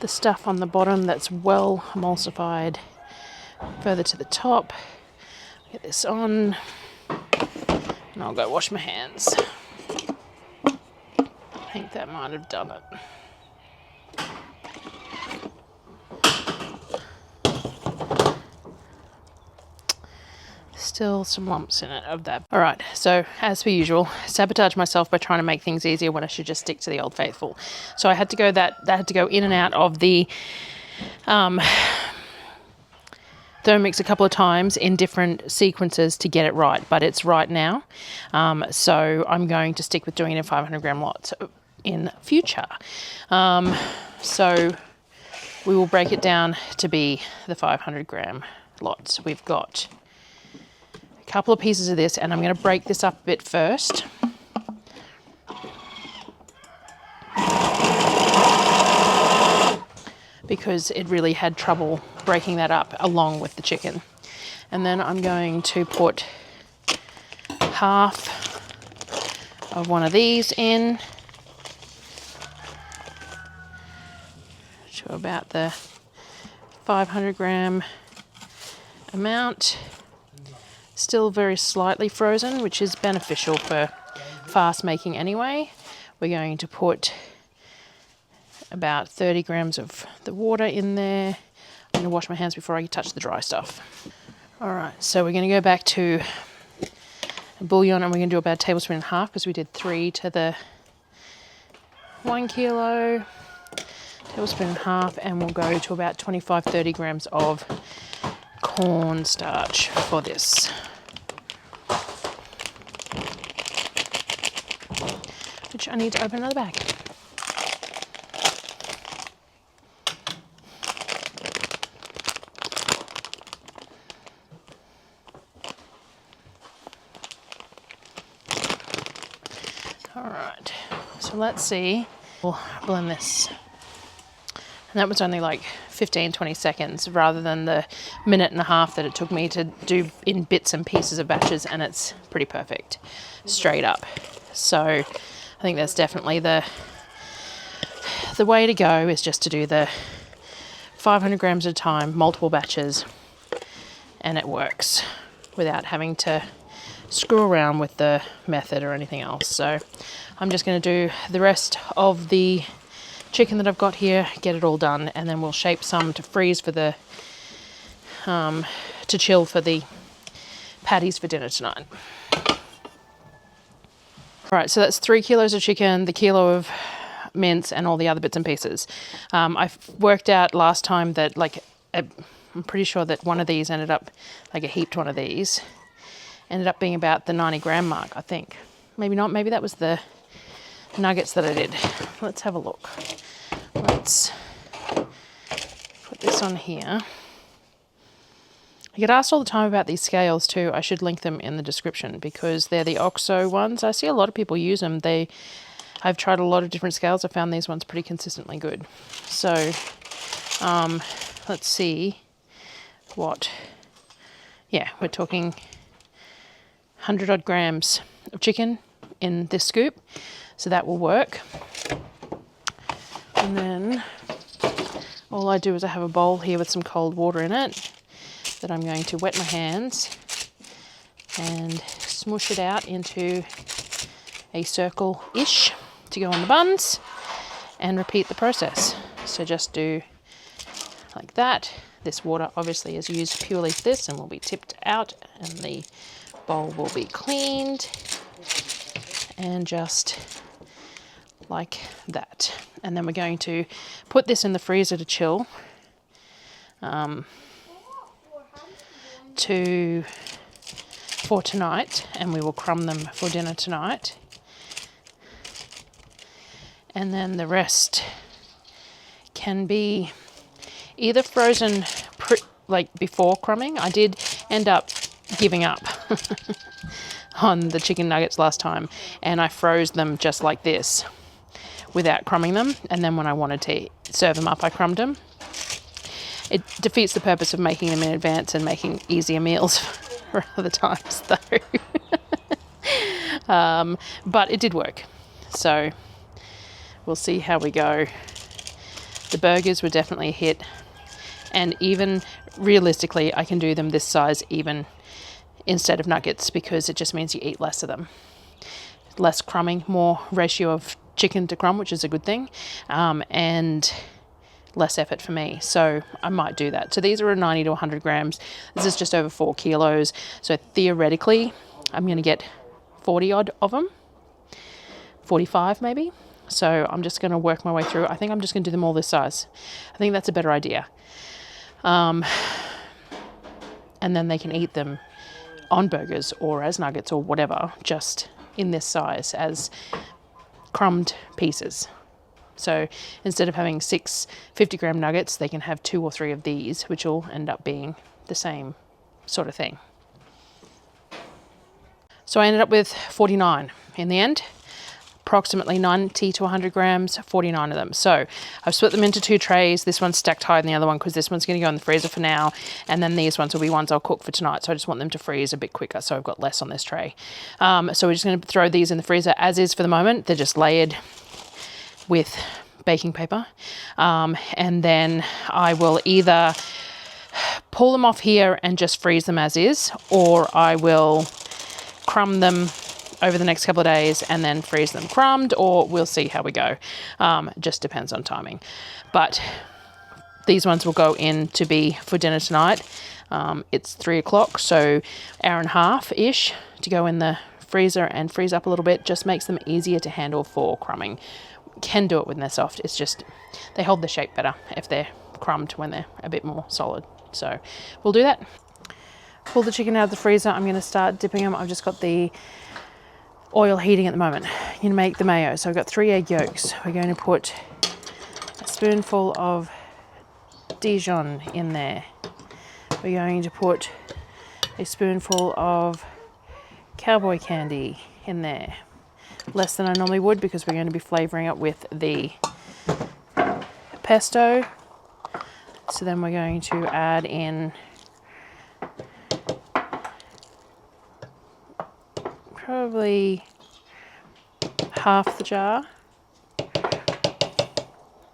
the stuff on the bottom that's well emulsified further to the top. Get this on, and I'll go wash my hands. I think that might have done it. Still some lumps in it of that. All right, so as per usual, sabotage myself by trying to make things easier when I should just stick to the old faithful. So I had to go that had to go in and out of the Thermomix a couple of times in different sequences to get it right, but it's right now. So I'm going to stick with doing it in 500 gram lots in future. So we will break it down to be the 500 gram lots. We've got a couple of pieces of this, and I'm going to break this up a bit first. Because it really had trouble breaking that up along with the chicken. And then I'm going to put half of one of these in to about the 500 gram amount. Still very slightly frozen, which is beneficial for fast making anyway. We're going to put about 30 grams of the water in there. I'm going to wash my hands before I touch the dry stuff. All right, so we're going to go back to bouillon, and we're going to do about a tablespoon and a half because we did 3 to the 1 kilo, tablespoon and a half, and we'll go to about 25-30 grams of cornstarch for this. Which I need to open another bag. All right, so let's see. We'll blend this. And that was only like 15-20 seconds rather than the minute and a half that it took me to do in bits and pieces of batches, and it's pretty perfect, straight up. So I think that's definitely the way to go, is just to do the 500 grams at a time, multiple batches, and it works without having to screw around with the method or anything else. So I'm just going to do the rest of the chicken that I've got here, get it all done, and then we'll shape some to freeze for the to chill for the patties for dinner tonight. All right, so that's 3 kilos of chicken, the kilo of mince, and all the other bits and pieces. I've worked out last time that I'm pretty sure that one of these ended up, like a heaped one of these, ended up being about the 90 gram mark, I think. Maybe not, maybe that was the nuggets that I did. Let's have a look. Let's put this on here. I get asked all the time about these scales too. I should link them in the description because they're the OXO ones. I see a lot of people use them. I've tried a lot of different scales. I found these ones pretty consistently good. So let's see what, yeah, we're talking 100 odd grams of chicken in this scoop. So that will work. And then all I do is I have a bowl here with some cold water in it that I'm going to wet my hands and smoosh it out into a circle-ish to go on the buns, and repeat the process. So just do like that. This water obviously is used purely for this and will be tipped out, and the bowl will be cleaned, and just like that. And then we're going to put this in the freezer to chill for tonight, and we will crumb them for dinner tonight. And then the rest can be either frozen like before crumbing. I did end up giving up on the chicken nuggets last time, and I froze them just like this without crumbing them, and then when I wanted to serve them up I crumbed them. It defeats the purpose of making them in advance and making easier meals for other times though. But it did work, so we'll see how we go. The burgers were definitely a hit, and even realistically I can do them this size even instead of nuggets, because it just means you eat less of them. Less crumbing, more ratio of chicken to crumb, which is a good thing, and less effort for me, so I might do that. So these are 90 to 100 grams. This is just over 4 kilos, so theoretically I'm going to get 40 odd of them, 45 maybe. So I'm just going to work my way through. I think I'm just going to do them all this size. I think that's a better idea. And then they can eat them on burgers or as nuggets or whatever, just in this size as crumbed pieces. So instead of having 6 50-gram nuggets, they can have 2 or 3 of these, which will end up being the same sort of thing. So I ended up with 49 in the end. approximately 90 to 100 grams, 49 of them. So I've split them into 2 trays. This one's stacked higher than the other one because this one's going to go in the freezer for now, and then these ones will be ones I'll cook for tonight. So I just want them to freeze a bit quicker, so I've got less on this tray. So we're just going to throw these in the freezer as is for the moment. They're just layered with baking paper, and then I will either pull them off here and just freeze them as is, or I will crumb them over the next couple of days and then freeze them crumbed, or we'll see how we go. Just depends on timing. But these ones will go in to be for dinner tonight. It's 3 o'clock, so hour and a half ish to go in the freezer and freeze up a little bit. Just makes them easier to handle for crumbing. Can do it when they're soft. It's just they hold the shape better if they're crumbed when they're a bit more solid. So we'll do that. Pull the chicken out of the freezer. I'm going to start dipping them. I've just got the oil heating at the moment. I'm going to make the mayo. So I've got 3 egg yolks. We're going to put a spoonful of Dijon in there. We're going to put a spoonful of cowboy candy in there. Less than I normally would because we're going to be flavouring it with the pesto. So then we're going to add in probably half the jar.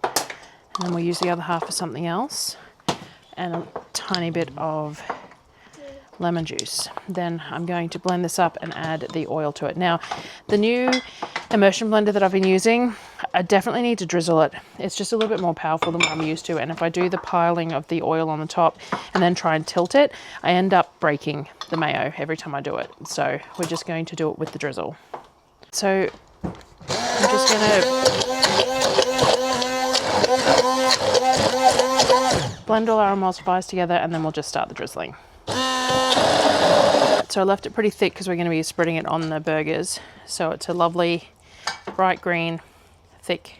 And then we'll use the other half for something else. And a tiny bit of lemon juice. Then I'm going to blend this up and add the oil to it. Now, the new immersion blender that I've been using, I definitely need to drizzle it. It's just a little bit more powerful than what I'm used to. And if I do the piling of the oil on the top and then try and tilt it, I end up breaking the mayo every time I do it. So we're just going to do it with the drizzle. So I'm just going to blend all our emulsifiers together and then we'll just start the drizzling. So I left it pretty thick because we're going to be spreading it on the burgers. So it's a lovely bright green, thick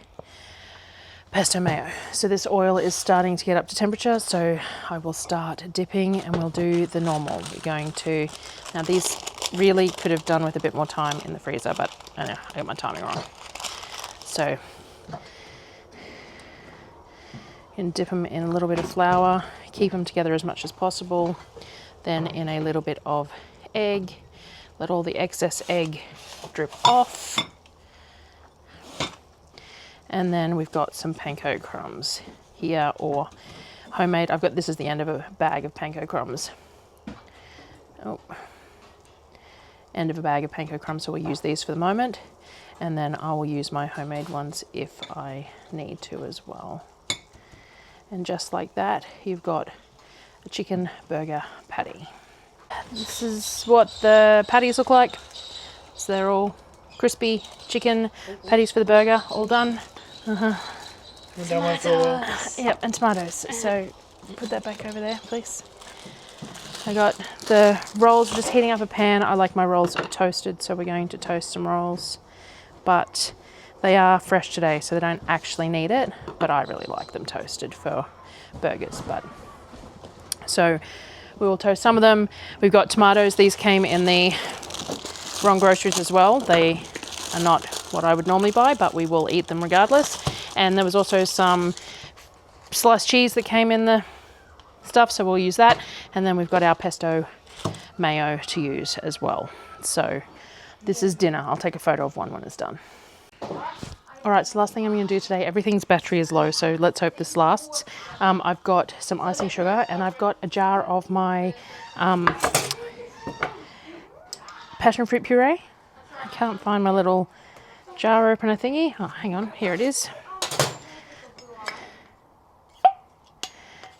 pesto mayo. So this oil is starting to get up to temperature, so I will start dipping and we'll do the normal. We're going to, now these really could have done with a bit more time in the freezer, but I know, I got my timing wrong. So you can dip them in a little bit of flour, keep them together as much as possible, then in a little bit of egg, let all the excess egg drip off. And then we've got some panko crumbs here, or homemade. I've got, this is the end of a bag of panko crumbs. Oh, end of a bag of panko crumbs, so we'll use these for the moment. And then I will use my homemade ones if I need to as well. And just like that, you've got a chicken burger patty. This is what the patties look like. So they're all crispy chicken patties for the burger, all done. Yep, and tomatoes. So put that back over there, please. I got the rolls, just heating up a pan. I like my rolls toasted, so we're going to toast some rolls. But they are fresh today, so they don't actually need it, but I really like them toasted for burgers. But so we will toast some of them. We've got tomatoes. These came in the wrong groceries as well. They are not what I would normally buy, but we will eat them regardless. And there was also some sliced cheese that came in the stuff, so we'll use that. And then we've got our pesto mayo to use as well. So this is dinner. I'll take a photo of one when it's done. All right, so last thing I'm going to do today, everything's battery is low, so let's hope this lasts. I've got some icing sugar and I've got a jar of my passion fruit puree. I can't find my little jar opener thingy. Oh, hang on, here it is.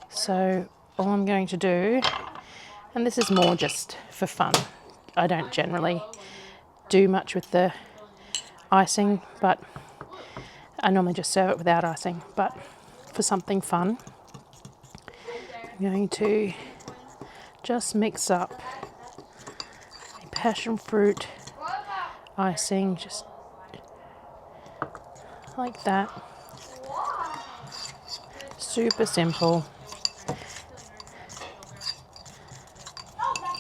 So all I'm going to do, and this is more just for fun. I don't generally do much with the icing, but I normally just serve it without icing, but for something fun, I'm going to just mix up a passion fruit icing, just like that. Super simple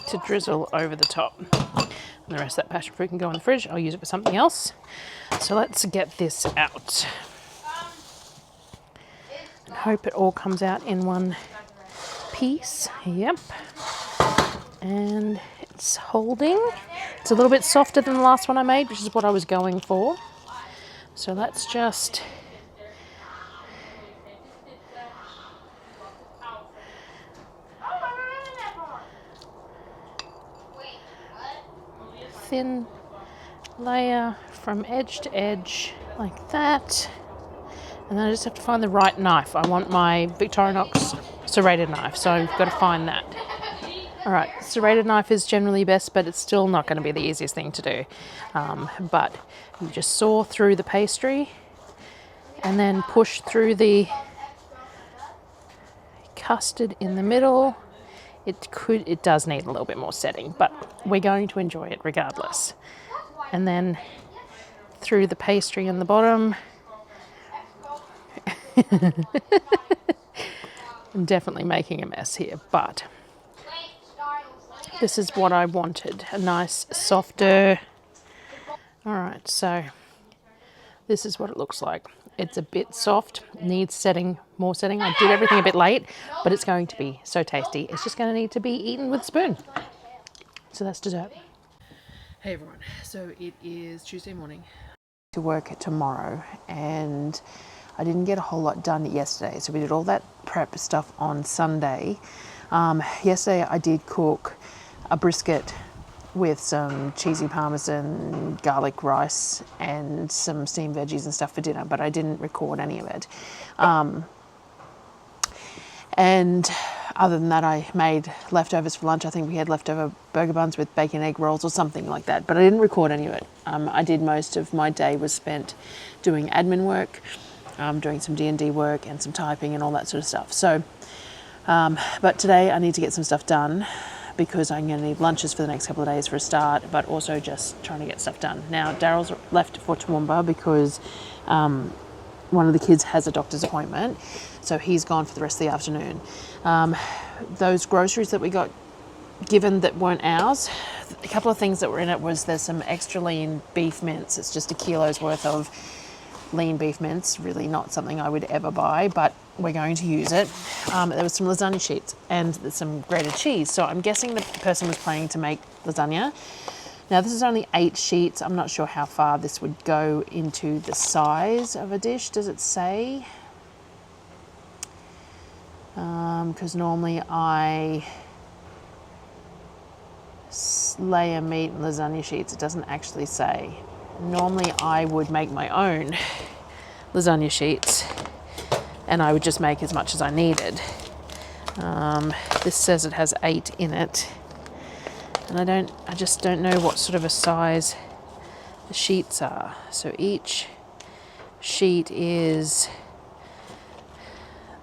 to drizzle over the top. And the rest of that passion fruit can go in the fridge. I'll use it for something else. So let's get this out. And hope it all comes out in one piece. Yep. And it's holding. It's a little bit softer than the last one I made, which is what I was going for. So let's just thin layer from edge to edge like that. And then I just have to find the right knife. I want my Victorinox serrated knife, so I've got to find that. All right, serrated knife is generally best, but it's still not going to be the easiest thing to do. But you just saw through the pastry and then push through the custard in the middle. It does need a little bit more setting, but we're going to enjoy it regardless. And then through the pastry in the bottom. I'm definitely making a mess here, but this is what I wanted, a nice softer. All right, so this is what it looks like. It's a bit soft, needs setting, more setting. I did everything a bit late, but it's going to be so tasty. It's just going to need to be eaten with a spoon. So that's dessert. Hey everyone, so it is Tuesday morning.
To work tomorrow, and I didn't get a whole lot done yesterday, so we did all that prep stuff on Sunday. Yesterday I did cook a brisket with some cheesy parmesan, garlic rice, and some steamed veggies and stuff for dinner, but I didn't record any of it. And other than that, I made leftovers for lunch. I think we had leftover burger buns with bacon egg rolls or something like that, but I didn't record any of it. I did most of my day was spent doing admin work, doing some D&D work and some typing and all that sort of stuff. So, but today I need to get some stuff done because I'm going to need lunches for the next couple of days for a start, but also just trying to get stuff done. Now, Darryl's left for Toowoomba because one of the kids has a doctor's appointment, so he's gone for the rest of the afternoon. Those groceries that we got given that weren't ours, a couple of things that were in it was there's some extra lean beef mince. It's just a kilo's worth of lean beef mince, really not something I would ever buy, but we're going to use it. There was some lasagna sheets and some grated cheese. So I'm guessing the person was planning to make lasagna. Now this is only 8 sheets. I'm not sure how far this would go into the size of a dish. Does it say? Because normally I layer meat in lasagna sheets. It doesn't actually say. Normally I would make my own lasagna sheets and I would just make as much as I needed. This says it has 8 in it, and I just don't know what sort of a size the sheets are. So each sheet is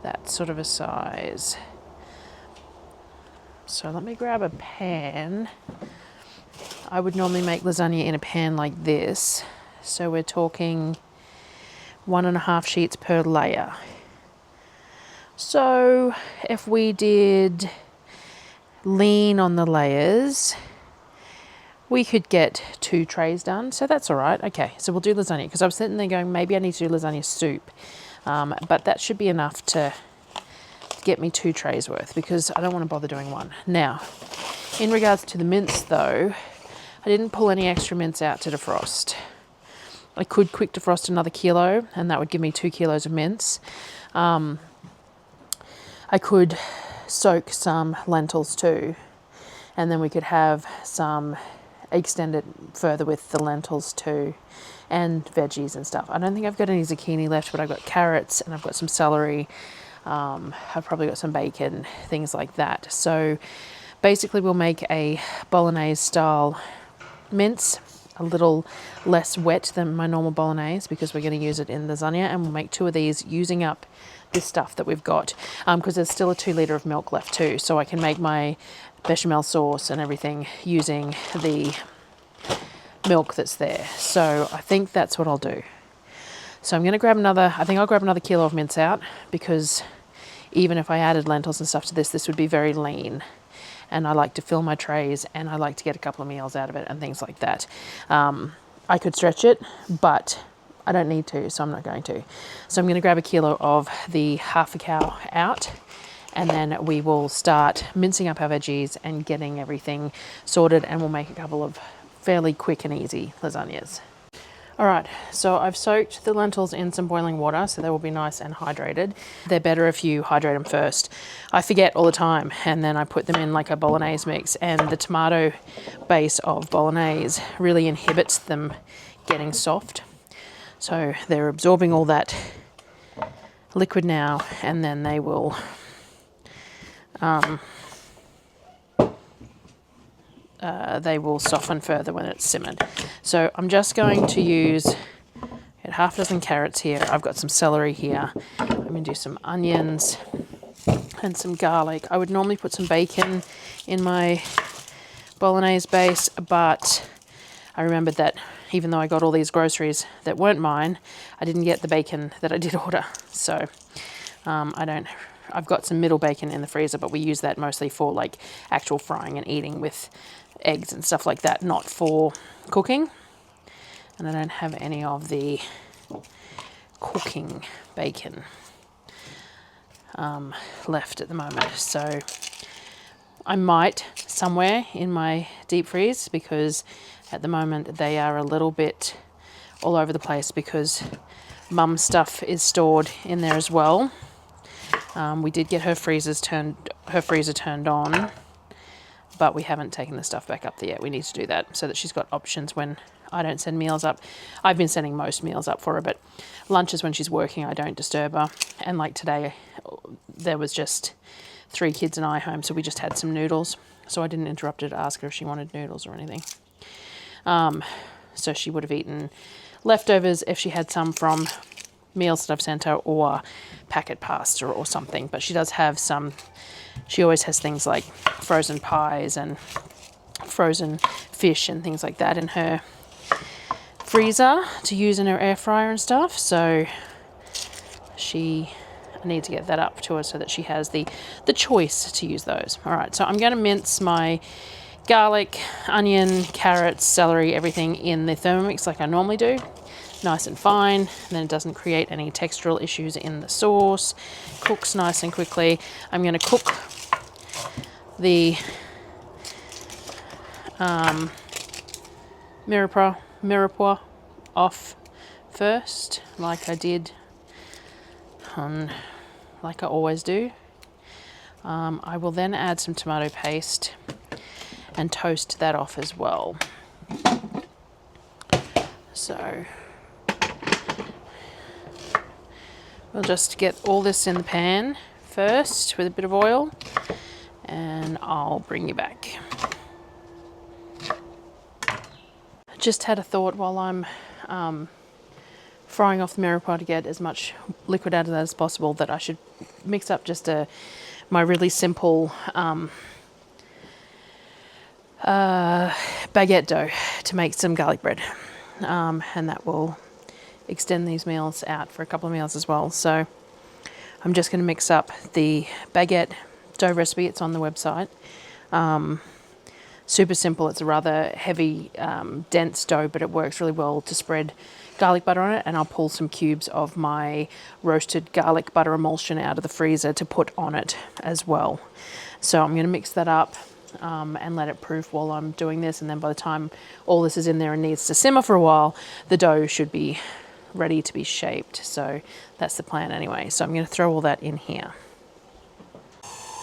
that sort of a size. So let me grab a pan. I would normally make lasagna in a pan like this. So we're talking 1.5 sheets per layer. So if we did lean on the layers, we could get 2 trays done. So that's all right. Okay, so we'll do lasagna, because I was sitting there going, maybe I need to do lasagna soup. But that should be enough to get me 2 trays worth, because I don't want to bother doing one. Now, in regards to the mince though, I didn't pull any extra mince out to defrost. I could quick defrost another kilo, and that would give me 2 kilos of mince. I could soak some lentils too, and then we could have some, extend it further with the lentils too, and veggies and stuff. I don't think I've got any zucchini left, but I've got carrots and I've got some celery. I've probably got some bacon, things like that. So basically we'll make a bolognese style mince, a little less wet than my normal bolognese because we're going to use it in lasagna, and we'll make 2 of these using up this stuff that we've got, because there's still a 2 litre of milk left too, so I can make my bechamel sauce and everything using the milk that's there. So I think that's what I'll do. So I'm going to grab I think I'll grab another kilo of mince out, because even if I added lentils and stuff to this would be very lean. And I like to fill my trays, and I like to get a couple of meals out of it and things like that.
I could stretch it, but I don't need to, so I'm not going to. So I'm going to grab a kilo of the half a cow out, and then we will start mincing up our veggies and getting everything sorted, and we'll make a couple of fairly quick and easy lasagnas. All right, so I've soaked the lentils in some boiling water so they will be nice and hydrated. They're better if you hydrate them first. I forget all the time, and then I put them in like a bolognese mix, and the tomato base of bolognese really inhibits them getting soft. So they're absorbing all that liquid now, and then they will soften further when it's simmered. So I'm just going to use half a dozen carrots here. I've got some celery here. I'm going to do some onions and some garlic. I would normally put some bacon in my bolognese base, but I remembered that even though I got all these groceries that weren't mine, I didn't get the bacon that I did order. So I've got some middle bacon in the freezer, but we use that mostly for like actual frying and eating with eggs and stuff like that, not for cooking. And I don't have any of the cooking bacon left at the moment. So I might somewhere in my deep freeze, because at the moment they are a little bit all over the place because mum's stuff is stored in there as well. We did get her freezer turned on, but we haven't taken the stuff back up there yet. We need to do that so that she's got options when I don't send meals up. I've been sending most meals up for her, but lunches when she's working, I don't disturb her. And like today, there was just 3 kids and I home, so we just had some noodles. So I didn't interrupt her to ask her if she wanted noodles or anything. So she would have eaten leftovers if she had some from meals that I've sent her, or packet pasta or something. But she does have some, she always has things like frozen pies and frozen fish and things like that in her freezer to use in her air fryer and stuff. So I need to get that up to her so that she has the choice to use those. All right, so I'm going to mince my garlic, onion, carrots, celery, everything in the Thermomix like I normally do. Nice and fine, and then it doesn't create any textural issues in the sauce. Cooks nice and quickly. I'm going to cook the mirepoix off first, like I did like I always do. I will then add some tomato paste and toast that off as well. So we'll just get all this in the pan first with a bit of oil, and I'll bring you back. I just had a thought while I'm frying off the mirepoix to get as much liquid out of that as possible, that I should mix up just my really simple baguette dough to make some garlic bread, and that will extend these meals out for a couple of meals as well. So I'm just going to mix up the baguette dough recipe. It's on the website. Super simple. It's a rather heavy, dense dough, but it works really well to spread garlic butter on it. And I'll pull some cubes of my roasted garlic butter emulsion out of the freezer to put on it as well. So I'm going to mix that up and let it proof while I'm doing this. And then by the time all this is in there and needs to simmer for a while, the dough should be ready to be shaped. So that's the plan anyway. So I'm going to throw all that in here.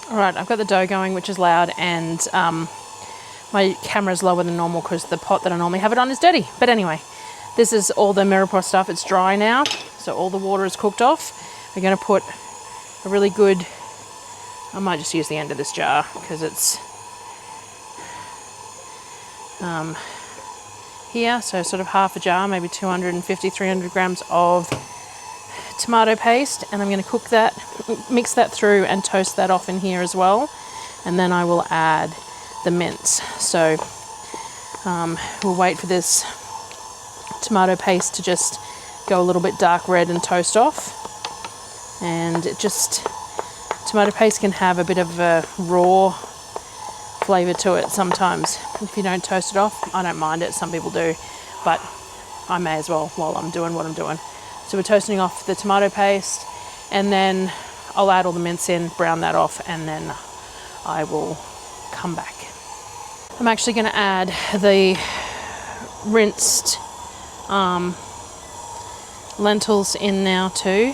All right, I've got the dough going, which is loud, and my camera's lower than normal because the pot that I normally have it on is dirty. But anyway, this is all the mirepoix stuff. It's dry now, so all the water is cooked off. We're going to put a really good, I might just use the end of this jar because it's here, so sort of half a jar, maybe 250, 300 grams of tomato paste, and I'm going to cook that, mix that through and toast that off in here as well, and then I will add the mince. So we'll wait for this tomato paste to just go a little bit dark red and toast off, and it just, tomato paste can have a bit of a raw flavour to it sometimes if you don't toast it off. I don't mind it, some people do, but I may as well while I'm doing what I'm doing. So we're toasting off the tomato paste, and then I'll add all the mince in, brown that off, and then I will come back. I'm actually going to add the rinsed lentils in now too.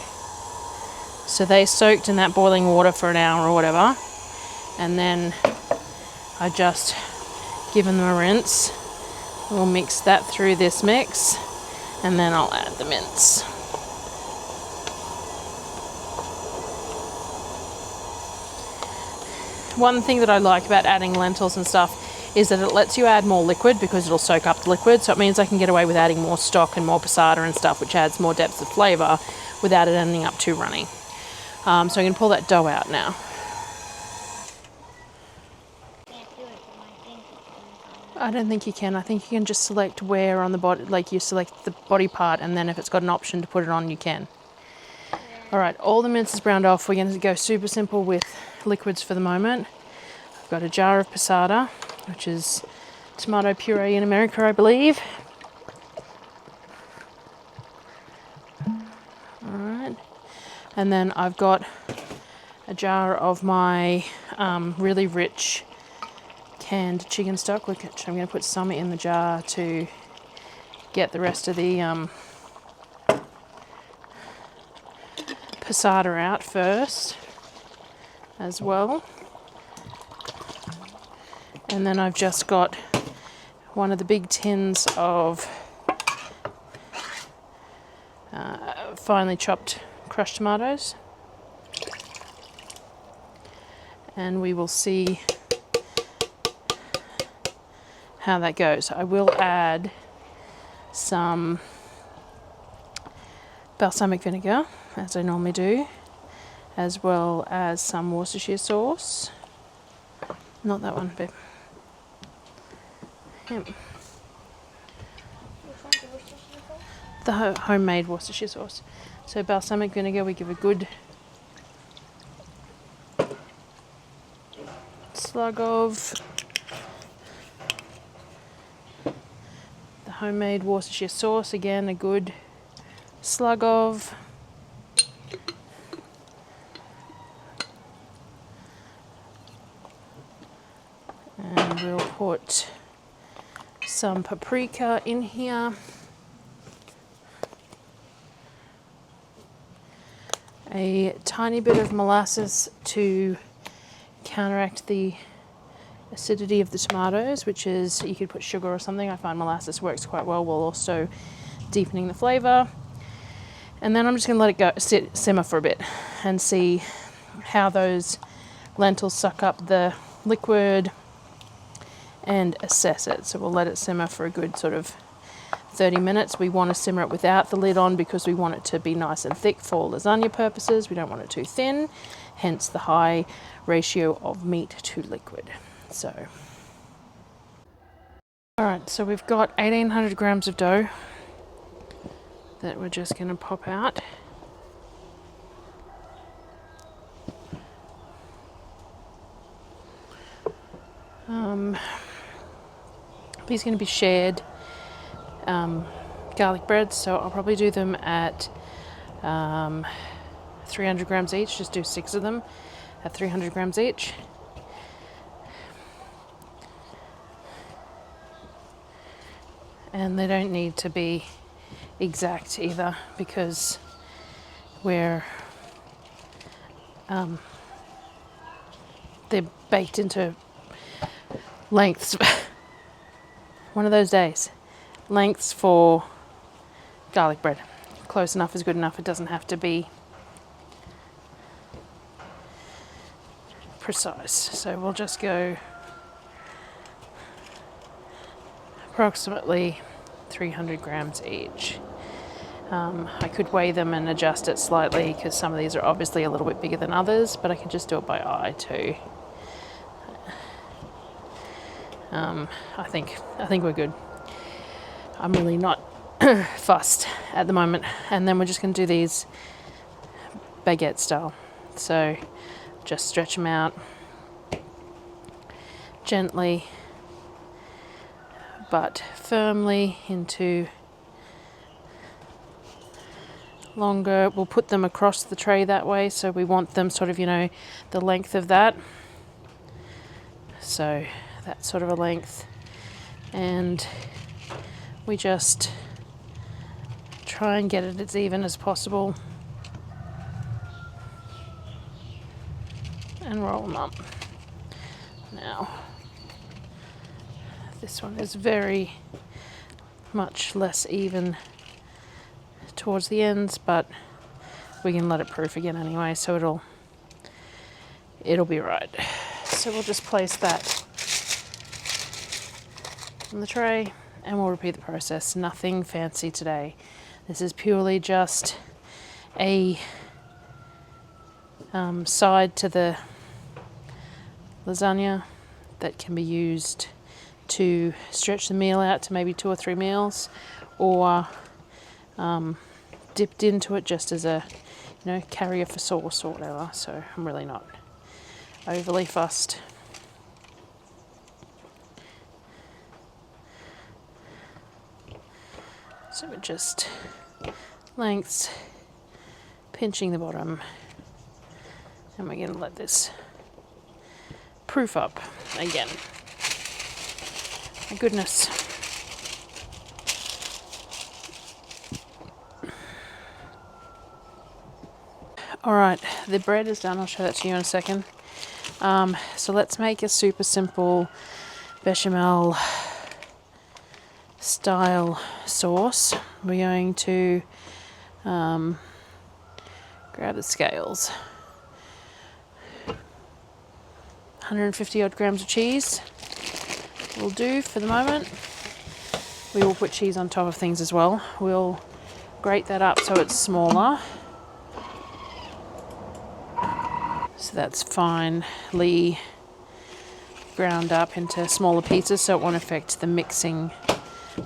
So they soaked in that boiling water for an hour or whatever, and then I just give them a rinse. We'll mix that through this mix, and then I'll add the mince. One thing that I like about adding lentils and stuff is that it lets you add more liquid because it'll soak up the liquid, so it means I can get away with adding more stock and more passata and stuff, which adds more depth of flavour without it ending up too runny. So I'm going to pull that dough out now. I don't think you can. I think you can just select where on the body, like you select the body part, and then if it's got an option to put it on, you can. All right, all the mince is browned off. We're going to go super simple with liquids for the moment. I've got a jar of passata, which is tomato puree in America, I believe. All right, and then I've got a jar of my really rich canned chicken stock, which I'm going to put some in the jar to get the rest of the passata out first as well. And then I've just got one of the big tins of finely chopped crushed tomatoes, and we will see how that goes. I will add some balsamic vinegar, as I normally do, as well as some Worcestershire sauce. Not that one, babe. Yep. The homemade Worcestershire sauce. So balsamic vinegar, we give a good slug of. The homemade Worcestershire sauce, again a good slug of. And we'll put some paprika in here. A tiny bit of molasses to counteract the acidity of the tomatoes, which is, you could put sugar or something. I find molasses works quite well while also deepening the flavour. And then I'm just going to let it go, simmer for a bit and see how those lentils suck up the liquid and assess it. So we'll let it simmer for a good sort of 30 minutes. We want to simmer it without the lid on because we want it to be nice and thick for lasagna purposes. We don't want it too thin, hence the high ratio of meat to liquid. So, all right, so we've got 1800 grams of dough that we're just going to pop out. These are going to be shared garlic breads, so I'll probably do them at 300 grams each. Just do 6 of them at 300 grams each. And they don't need to be exact either, because they're baked into lengths. One of those days. Lengths for garlic bread. Close enough is good enough. It doesn't have to be precise. So we'll just go approximately 300 grams each. I could weigh them and adjust it slightly because some of these are obviously a little bit bigger than others, but I can just do it by eye too. I think we're good. I'm really not fussed at the moment. And then we're just going to do these baguette style. So just stretch them out gently but firmly into longer. We'll put them across the tray that way, so we want them sort of, you know, the length of that. So that's sort of a length, and we just try and get it as even as possible and roll them up. Now this one is very much less even towards the ends, but we can let it proof again anyway, so it'll be right. So we'll just place that on the tray and we'll repeat the process. Nothing fancy today. This is purely just a side to the lasagna that can be used to stretch the meal out to maybe 2 or 3 meals, or dipped into it just as a, you know, carrier for sauce or whatever. So I'm really not overly fussed. So we're just lengths, pinching the bottom, and we're going to let this proof up again. My goodness. All right, the bread is done. I'll show that to you in a second. So let's make a super simple bechamel style sauce. We're going to grab the scales. 150 odd grams of cheese will do for the moment. We will put cheese on top of things as well. We'll grate that up so it's smaller. So that's finely ground up into smaller pieces so it won't affect the mixing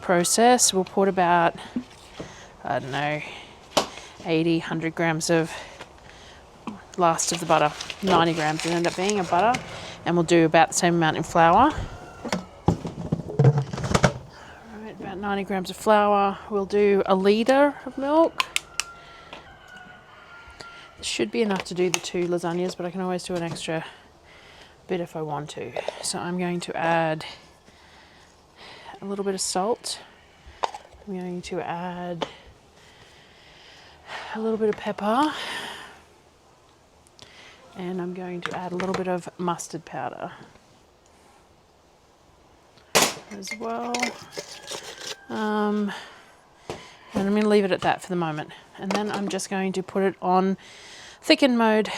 process. We'll put about, I don't know, 80, 100 grams of last of the butter. 90 grams it ended up being of butter. And we'll do about the same amount in flour. Alright, about 90 grams of flour. We'll do a litre of milk. This should be enough to do the 2 lasagnas, but I can always do an extra bit if I want to. So I'm going to add a little bit of salt. I'm going to add a little bit of pepper. And I'm going to add a little bit of mustard powder as well. And I'm going to leave it at that for the moment. And then I'm just going to put it on thicken mode.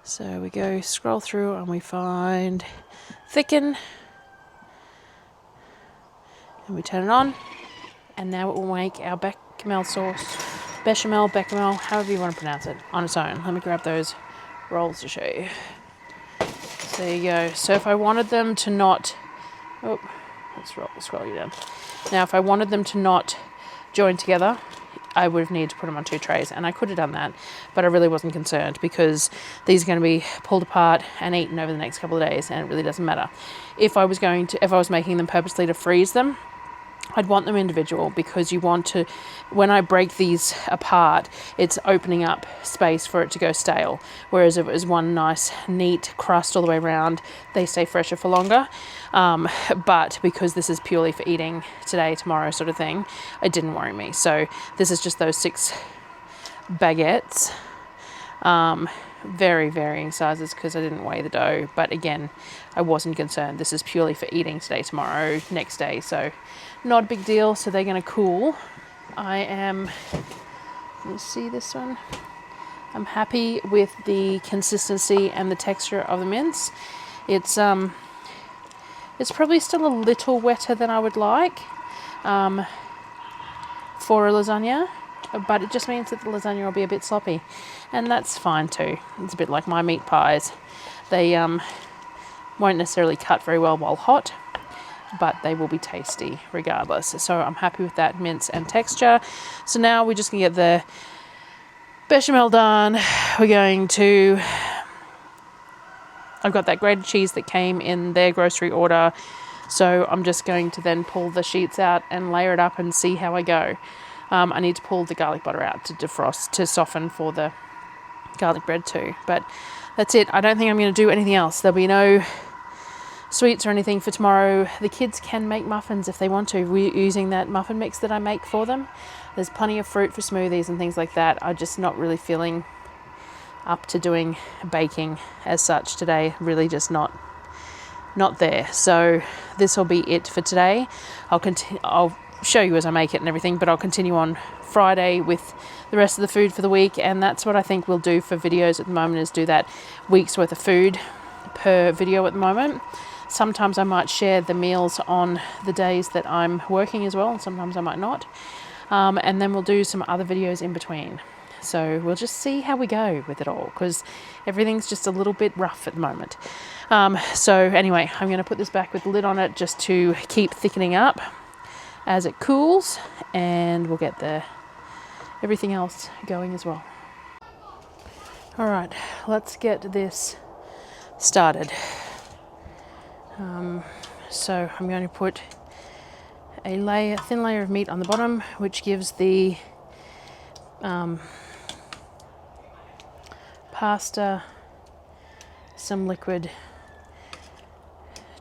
So we go scroll through and we find thicken. And we turn it on. And now it will make our bechamel sauce. Bechamel, however you want to pronounce it, on its own. Let me grab those rolls to show you. So there you go. So if I wanted them to not, let's scroll you down. Now if I wanted them to not join together, I would have needed to put them on 2 trays, and I could have done that, but I really wasn't concerned because these are going to be pulled apart and eaten over the next couple of days, and it really doesn't matter. If I was making them purposely to freeze them, I'd want them individual, because you want to, when I break these apart, it's opening up space for it to go stale. Whereas if it was one nice, neat crust all the way around, they stay fresher for longer. But because this is purely for eating today, tomorrow sort of thing, it didn't worry me. So this is just those 6 baguettes. Very varying sizes because I didn't weigh the dough. But again, I wasn't concerned. This is purely for eating today, tomorrow, next day. So not a big deal. So they're going to cool. Let me see this one. I'm happy with the consistency and the texture of the mince. It's probably still a little wetter than I would like for a lasagna, but it just means that the lasagna will be a bit sloppy, and that's fine too. It's a bit like my meat pies. They won't necessarily cut very well while hot, but they will be tasty regardless. So I'm happy with that mince and texture. So now we're just going to get the bechamel done. I've got that grated cheese that came in their grocery order. So I'm just going to then pull the sheets out and layer it up and see how I go. I need to pull the garlic butter out to defrost, to soften for the garlic bread too. But that's it. I don't think I'm going to do anything else. There'll be no sweets or anything for tomorrow. The kids can make muffins if they want to. We're using that muffin mix that I make for them. There's plenty of fruit for smoothies and things like that. I'm just not really feeling up to doing baking as such today. Really just not there. So this will be it for today. I'll show you as I make it and everything, but I'll continue on Friday with the rest of the food for the week, and that's what I think we'll do for videos at the moment, is do that week's worth of food per video at the moment. Sometimes I might share the meals on the days that I'm working as well, and sometimes I might not. And then we'll do some other videos in between. So we'll just see how we go with it all, because everything's just a little bit rough at the moment. So anyway, I'm going to put this back with the lid on it just to keep thickening up as it cools, and we'll get everything else going as well. All right, let's get this started. So I'm going to put a thin layer of meat on the bottom, which gives the pasta some liquid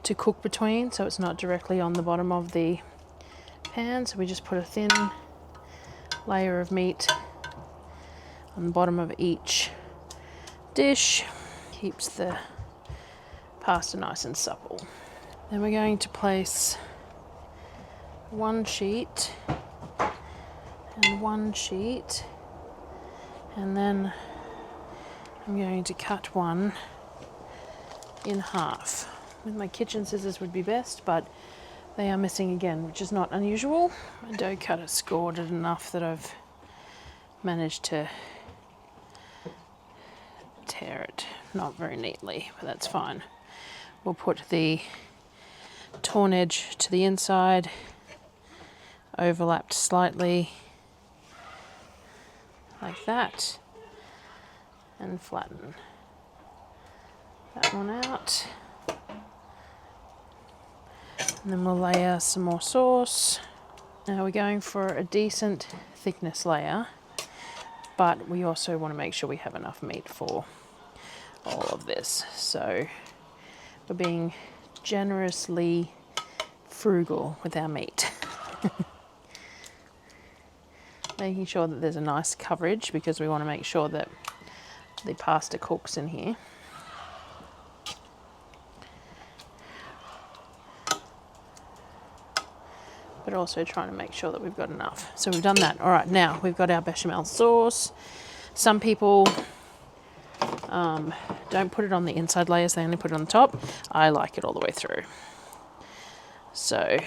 to cook between, so it's not directly on the bottom of the pan. So we just put a thin layer of meat on the bottom of each dish. Keeps the pasta nice and supple. Then we're going to place one sheet and one sheet, and then I'm going to cut one in half. With my kitchen scissors would be best, but they are missing again, which is not unusual. My dough cutter scored it enough that I've managed to tear it, not very neatly, but that's fine. We'll put the torn edge to the inside, overlapped slightly like that, and flatten that one out. And then we'll layer some more sauce. Now we're going for a decent thickness layer, but we also want to make sure we have enough meat for all of this. So we're being generously frugal with our meat. Making sure that there's a nice coverage, because we want to make sure that the pasta cooks in here. But also trying to make sure that we've got enough. So we've done that. All right, now we've got our bechamel sauce. Some people don't put it on the inside layers, they only put it on the top. I like it all the way through. So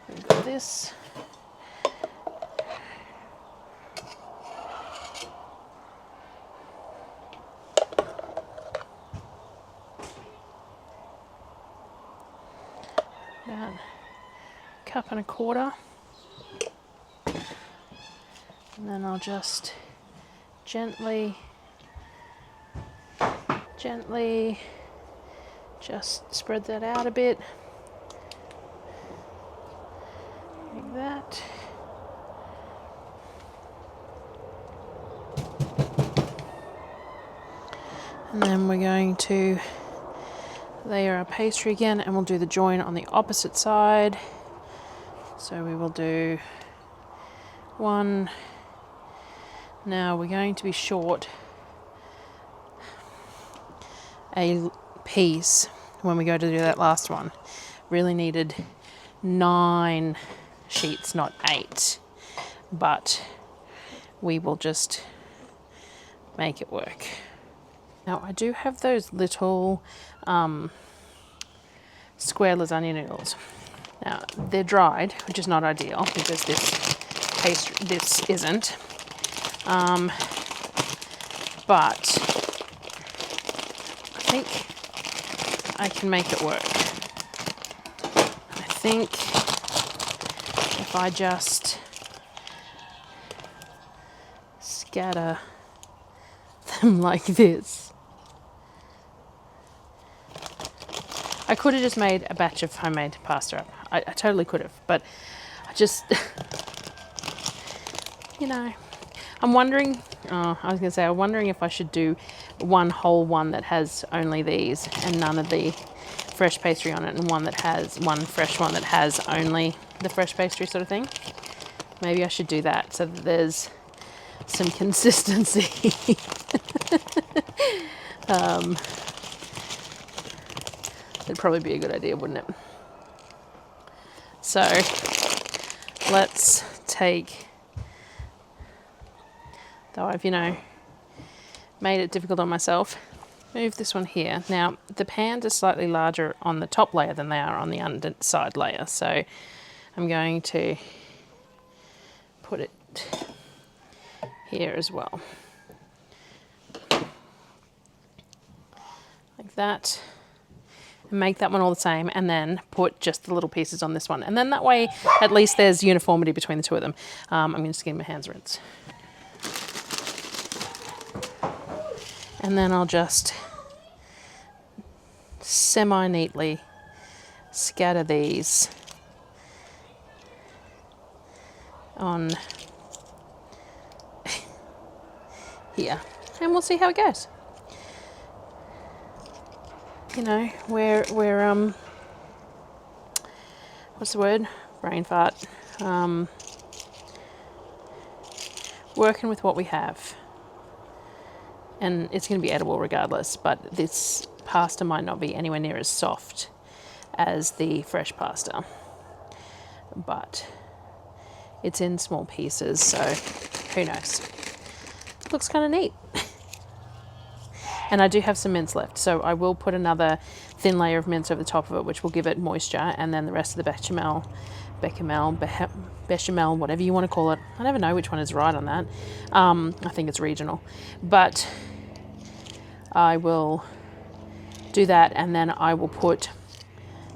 we've got this. About a cup and a quarter. And then I'll just gently just spread that out a bit, like that. And then we're going to layer our pastry again, and we'll do the join on the opposite side. So we will do one. Now we're going to be short a piece when we go to do that last one. Really needed 9 sheets, not 8, but we will just make it work. Now I do have those little square lasagna noodles. Now they're dried, which is not ideal because this isn't. But I think I can make it work. I think if I just scatter them like this. I could have just made a batch of homemade pasta. I totally could have, but I just you know, I'm wondering, oh, I was going to say, I'm wondering if I should do one whole one that has only these and none of the fresh pastry on it, and one fresh one that has only the fresh pastry sort of thing. Maybe I should do that so that there's some consistency. It'd probably be a good idea, wouldn't it? So let's take, though I've, you know, made it difficult on myself, move this one here. Now the pans are slightly larger on the top layer than they are on the underside layer, so I'm going to put it here as well, like that, and make that one all the same, and then put just the little pieces on this one, and then that way at least there's uniformity between the two of them. I'm just getting my hands rinsed, and then I'll just semi-neatly scatter these on here, and we'll see how it goes. You know, we're what's the word? Brain fart. Working with what we have, and it's going to be edible regardless, but this pasta might not be anywhere near as soft as the fresh pasta, but it's in small pieces, so who knows. Looks kind of neat. And I do have some mince left, so I will put another thin layer of mince over the top of it, which will give it moisture, and then the rest of the bechamel, whatever you want to call it. I never know which one is right on that. I think it's regional, but I will do that, and then I will put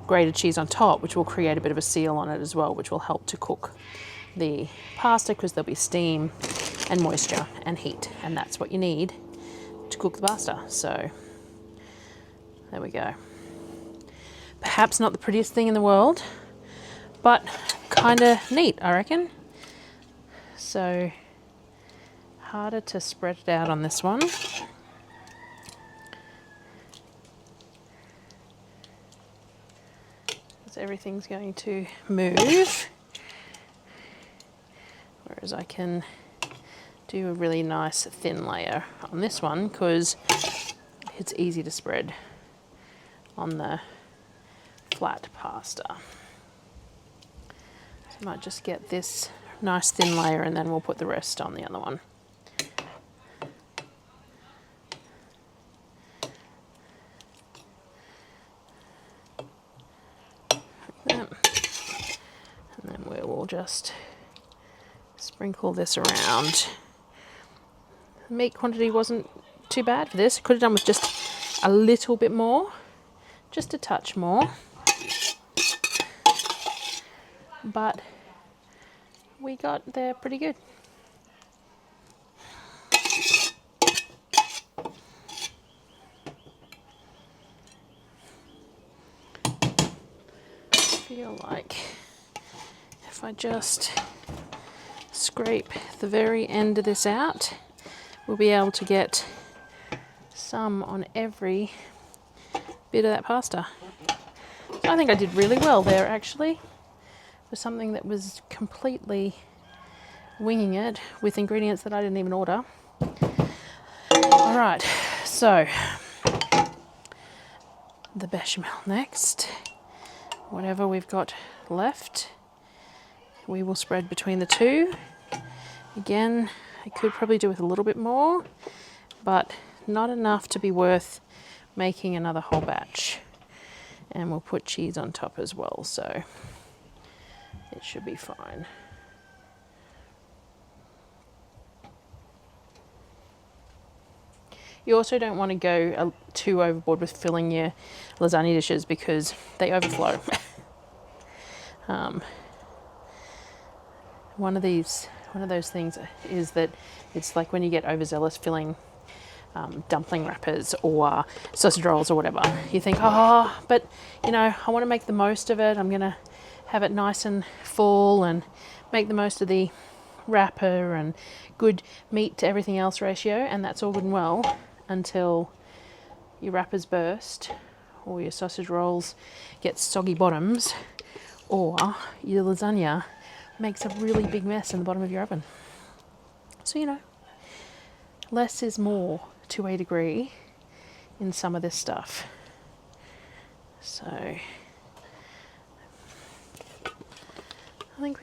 grated cheese on top, which will create a bit of a seal on it as well, which will help to cook the pasta, because there'll be steam and moisture and heat, and that's what you need to cook the pasta. So there we go. Perhaps not the prettiest thing in the world, but kind of neat, I reckon. So harder to spread it out on this one. Because everything's going to move. Whereas I can do a really nice thin layer on this one, because it's easy to spread on the flat pasta. So I might just get this nice thin layer, and then we'll put the rest on the other one. Like that. And then we will just sprinkle this around. The meat quantity wasn't too bad for this. Could have done with just a little bit more, just a touch more, but we got there pretty good. I feel like if I just scrape the very end of this out, we'll be able to get some on every bit of that pasta. So I think I did really well there, actually, for something that was completely winging it with ingredients that I didn't even order. All right, so the bechamel next. Whatever we've got left, we will spread between the two. Again, I could probably do with a little bit more, but not enough to be worth making another whole batch. And we'll put cheese on top as well, so it should be fine. You also don't want to go too overboard with filling your lasagna dishes, because they overflow. One of those things is that it's like when you get overzealous filling dumpling wrappers or sausage rolls or whatever. You think, oh, but you know, I want to make the most of it. I'm going to have it nice and full and make the most of the wrapper and good meat to everything else ratio, and that's all good and well until your wrappers burst or your sausage rolls get soggy bottoms or your lasagna makes a really big mess in the bottom of your oven. So, you know, less is more to a degree in some of this stuff. So I think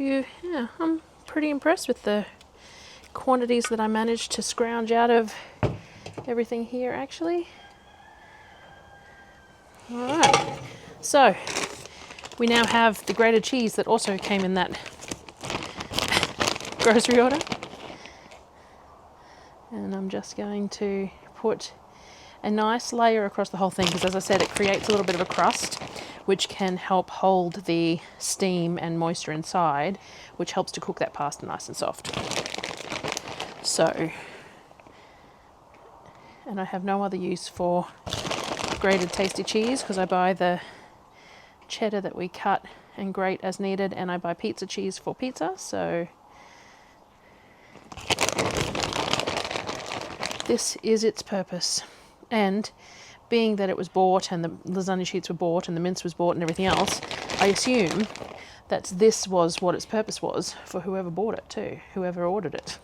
I'm pretty impressed with the quantities that I managed to scrounge out of everything here actually. Alright, so we now have the grated cheese that also came in that grocery order. And I'm just going to put a nice layer across the whole thing because, as I said, it creates a little bit of a crust which can help hold the steam and moisture inside, which helps to cook that pasta nice and soft. So, and I have no other use for grated tasty cheese because I buy the cheddar that we cut and grate as needed, and I buy pizza cheese for pizza. So this is its purpose. And being that it was bought and the lasagna sheets were bought and the mince was bought and everything else, I assume that this was what its purpose was for whoever bought it too, whoever ordered it.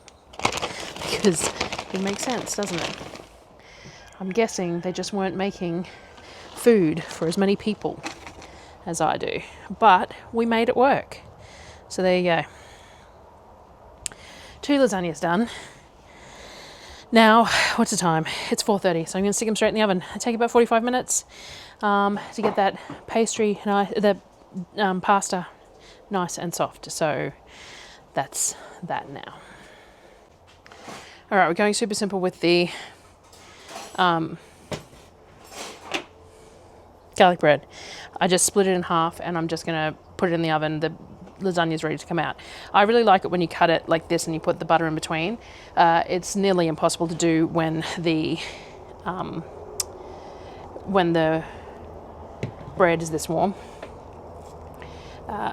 Because it makes sense, doesn't it? I'm guessing they just weren't making food for as many people as I do. But we made it work. So there you go. 2 lasagnas done. Now, what's the time? It's 4:30, so I'm going to stick them straight in the oven. It takes about 45 minutes to get that pasta nice and soft. So that's that now. All right, we're going super simple with the garlic bread. I just split it in half and I'm just going to put it in the oven. The lasagna is ready to come out. I really like it when you cut it like this and you put the butter in between. It's nearly impossible to do when the bread is this warm.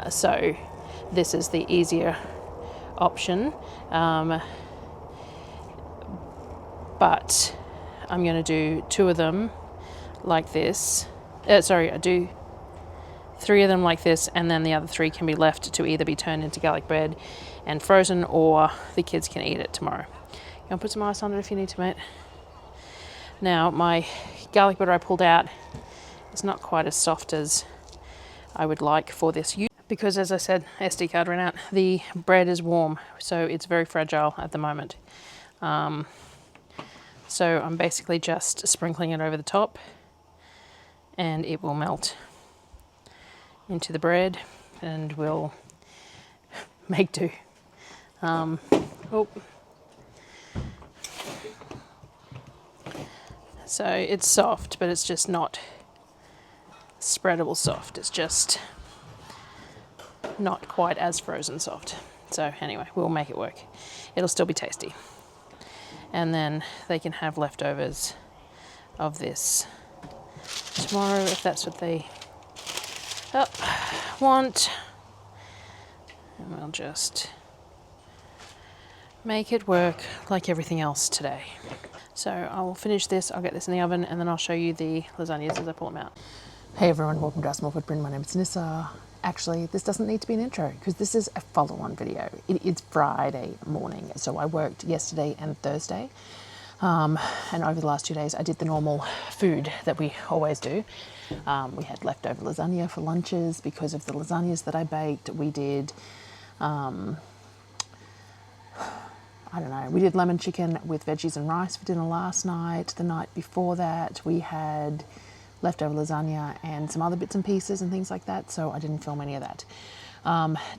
So this is the easier option. But I'm going to do 2 of them like this. I do 3 of them like this, and then the other 3 can be left to either be turned into garlic bread and frozen, or the kids can eat it tomorrow. You want to put some ice on it if you need to, mate. Now, my garlic butter I pulled out is not quite as soft as I would like for this use, because, as I said, SD card ran out. The bread is warm, so it's very fragile at the moment. So I'm basically just sprinkling it over the top, and it will melt into the bread and we'll make do. So it's soft, but it's just not spreadable soft. It's just not quite as frozen soft. So anyway, we'll make it work. It'll still be tasty. And then they can have leftovers of this tomorrow if that's what they want. And we'll just make it work like everything else today. So I will finish this, I'll get this in the oven, and then I'll show you the lasagnas as I pull them out.
Hey everyone, welcome to Our Small Footprint. My name is Nyssa. Actually, this doesn't need to be an intro because this is a follow-on video. It is Friday morning, so I worked yesterday and Thursday. And over the last 2 days, I did the normal food that we always do. We had leftover lasagna for lunches because of the lasagnas that I baked. We did, we did lemon chicken with veggies and rice for dinner last night. The night before that, we had leftover lasagna and some other bits and pieces and things like that, so I didn't film any of that.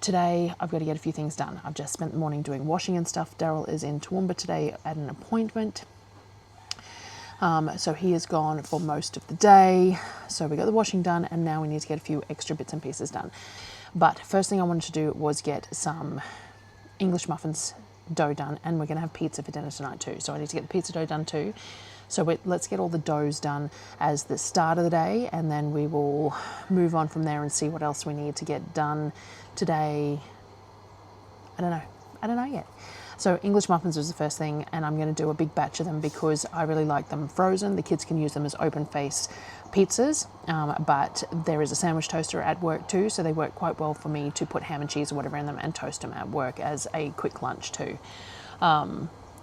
Today, I've got to get a few things done. I've just spent the morning doing washing and stuff. Darryl is in Toowoomba today at an appointment. So he is gone for most of the day. So we got the washing done, and now we need to get a few extra bits and pieces done. But first thing I wanted to do was get some English muffins dough done, and we're going to have pizza for dinner tonight too. So I need to get the pizza dough done too. So let's get all the doughs done as the start of the day, and then we will move on from there and see what else we need to get done today. I don't know. I don't know yet. So English muffins was the first thing, and I'm going to do a big batch of them because I really like them frozen. The kids can use them as open face pizzas, but there is a sandwich toaster at work too, so they work quite well for me to put ham and cheese or whatever in them and toast them at work as a quick lunch too.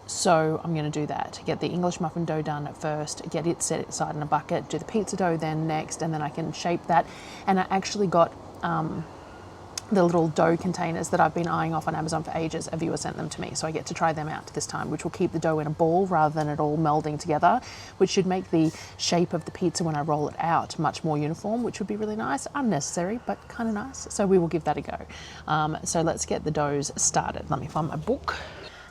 So I'm going to do that, get the English muffin dough done first, get it set aside in a bucket, do the pizza dough then next, and then I can shape that. And I actually got the little dough containers that I've been eyeing off on Amazon for ages. A viewer sent them to me, so I get to try them out this time, which will keep the dough in a ball rather than it all melding together, which should make the shape of the pizza when I roll it out much more uniform, which would be really nice. Unnecessary, but kind of nice. So we will give that a go. So let's get the doughs started. Let me find my book.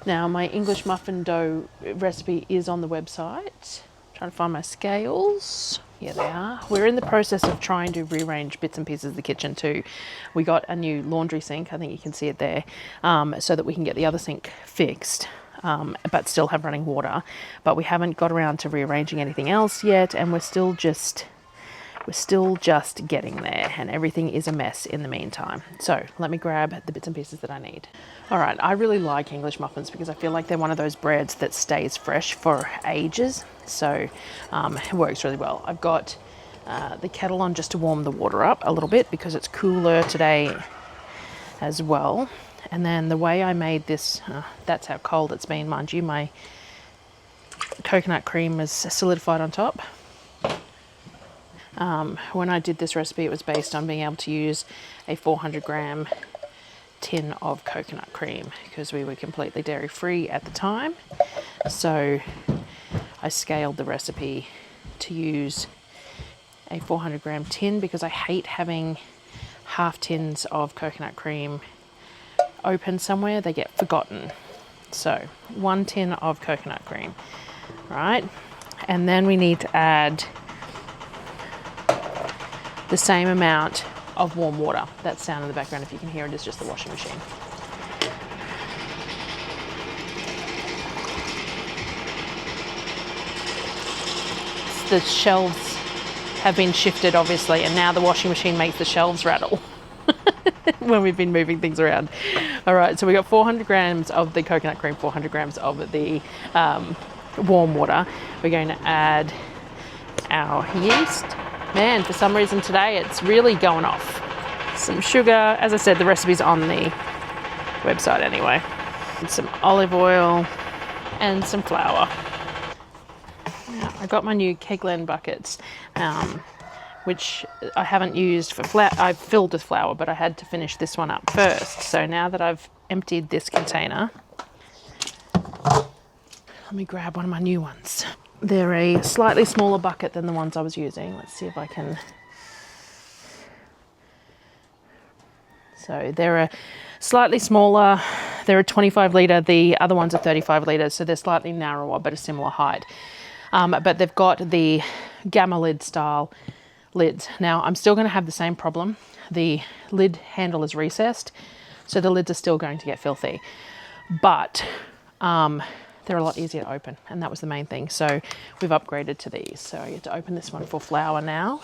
Now my English muffin dough recipe is on the website. Trying to find my scales. Here they are. We're in the process of trying to rearrange bits and pieces of the kitchen too. We got a new laundry sink, I think you can see it there, so that we can get the other sink fixed, but still have running water. But we haven't got around to rearranging anything else yet, and we're still just getting there, and everything is a mess in the meantime. So let me grab the bits and pieces that I need. All right, I really like English muffins because I feel like they're one of those breads that stays fresh for ages. So it works really well. I've got the kettle on just to warm the water up a little bit because it's cooler today as well. And then the way I made this, that's how cold it's been, mind you. My coconut cream is solidified on top. When I did this recipe, it was based on being able to use a 400 gram tin of coconut cream because we were completely dairy free at the time. So I scaled the recipe to use a 400 gram tin because I hate having half tins of coconut cream open somewhere. They get forgotten. So 1 tin of coconut cream, right? And then we need to add the same amount of warm water. That sound in the background, if you can hear it, is just the washing machine. The shelves have been shifted obviously, and now the washing machine makes the shelves rattle when we've been moving things around. All right, so we got 400 grams of the coconut cream, 400 grams of the warm water. We're going to add our yeast. Man, for some reason today it's really going off. Some sugar, as I said, the recipe's on the website anyway. And some olive oil and some flour. Now, I got my new Keglen buckets, which I haven't used for flour. I've filled with flour, but I had to finish this one up first. So now that I've emptied this container, let me grab one of my new ones. They're a slightly smaller bucket than the ones I was using. Let's see if I can. So they're a slightly smaller, they're a 25 litre, the other ones are 35 litres, so they're slightly narrower but a similar height. But they've got the gamma lid style lids. Now I'm still going to have the same problem. The lid handle is recessed, so the lids are still going to get filthy. But they're a lot easier to open, and that was the main thing. So we've upgraded to these. So I get to open this one for flour now.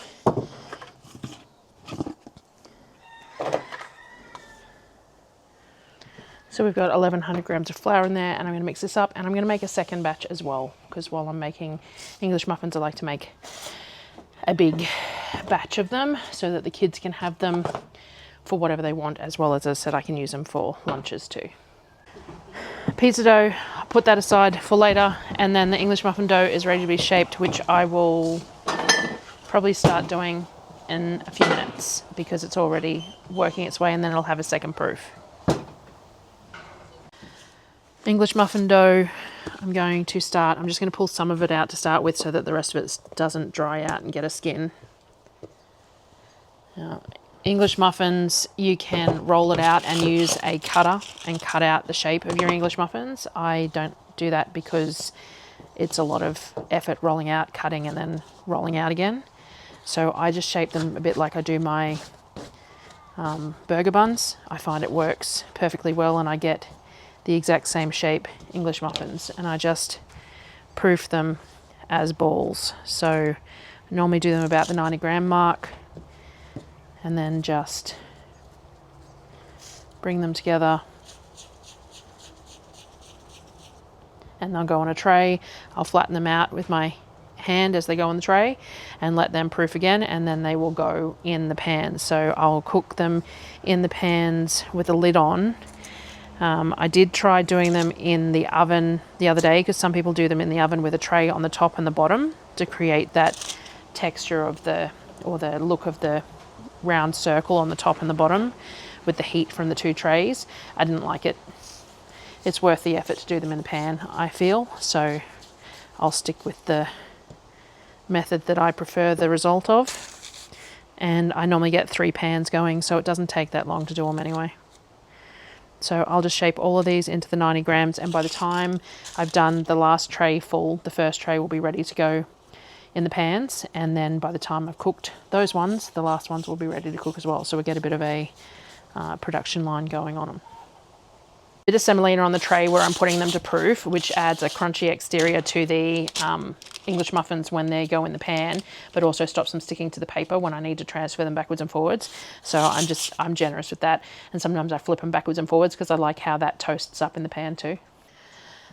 So we've got 1100 grams of flour in there, and I'm going to mix this up, and I'm going to make a second batch as well, because while I'm making English muffins, I like to make a big batch of them so that the kids can have them for whatever they want, as well as I said, I can use them for lunches too. Pizza dough, put that aside for later, and then the English muffin dough is ready to be shaped, which I will probably start doing in a few minutes because it's already working its way, and then it'll have a second proof. English muffin dough, I'm just going to pull some of it out to start with so that the rest of it doesn't dry out and get a skin. Now, English muffins, you can roll it out and use a cutter and cut out the shape of your English muffins. I don't do that because it's a lot of effort rolling out, cutting, and then rolling out again. So I just shape them a bit like I do my burger buns. I find it works perfectly well, and I get the exact same shape English muffins, and I just proof them as balls. So I normally do them about the 90 gram mark, and then just bring them together
and they'll go on a tray. I'll flatten them out with my hand as they go on the tray and let them proof again, and then they will go in the pan. So I'll cook them in the pans with a lid on. I did try doing them in the oven the other day, because some people do them in the oven with a tray on the top and the bottom to create that texture of the, or the look of the round circle on the top and the bottom with the heat from the two trays. I didn't like it. It's worth the effort to do them in the pan, I feel, so I'll stick with the method that I prefer the result of. And I normally get 3 pans going, so it doesn't take that long to do them anyway. So I'll just shape all of these into the 90 grams, and by the time I've done the last tray full, the first tray will be ready to go in the pans, and then by the time I've cooked those ones, the last ones will be ready to cook as well. So we get a bit of a production line going on them. Bit of semolina on the tray where I'm putting them to proof, which adds a crunchy exterior to the English muffins when they go in the pan, but also stops them sticking to the paper when I need to transfer them backwards and forwards. So I'm generous with that, and sometimes I flip them backwards and forwards because I like how that toasts up in the pan too.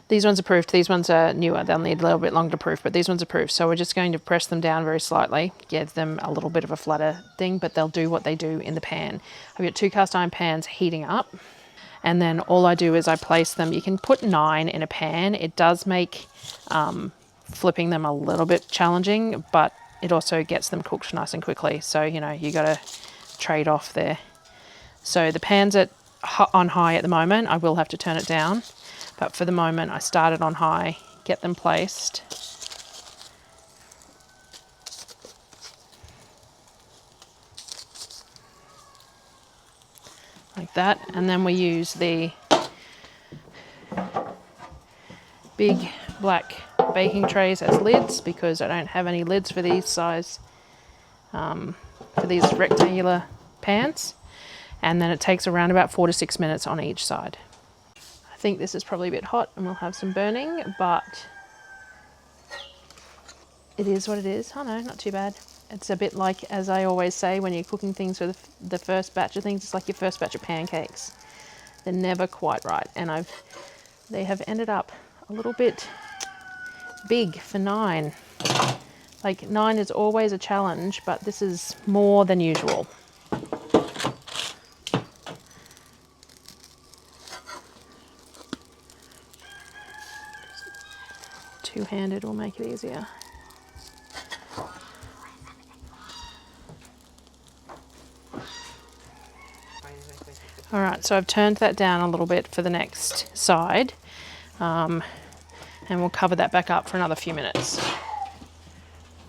These ones are proofed. These ones are newer. They'll need a little bit longer to proof, but these ones are proofed. So we're just going to press them down very slightly, give them a little bit of a flatter thing, but they'll do what they do in the pan. I've got 2 cast iron pans heating up. And then all I do is I place them. You can put 9 in a pan. It does make flipping them a little bit challenging, but it also gets them cooked nice and quickly. So, you know, you got to trade off there. So the pan's on high at the moment. I will have to turn it down. But for the moment, I start it on high, get them placed. Like that, and then we use the big black baking trays as lids, because I don't have any lids for these size, for these rectangular pans. And then it takes around about 4 to 6 minutes on each side. I think this is probably a bit hot and we'll have some burning, but it is what it is. Oh no, not too bad. It's a bit like, as I always say, when you're cooking things for the first batch of things, it's like your first batch of pancakes. They're never quite right. And they have ended up a little bit big for 9. Like 9 is always a challenge, but this is more than usual. Two-handed will make it easier. All right, so I've turned that down a little bit for the next side, and we'll cover that back up for another few minutes.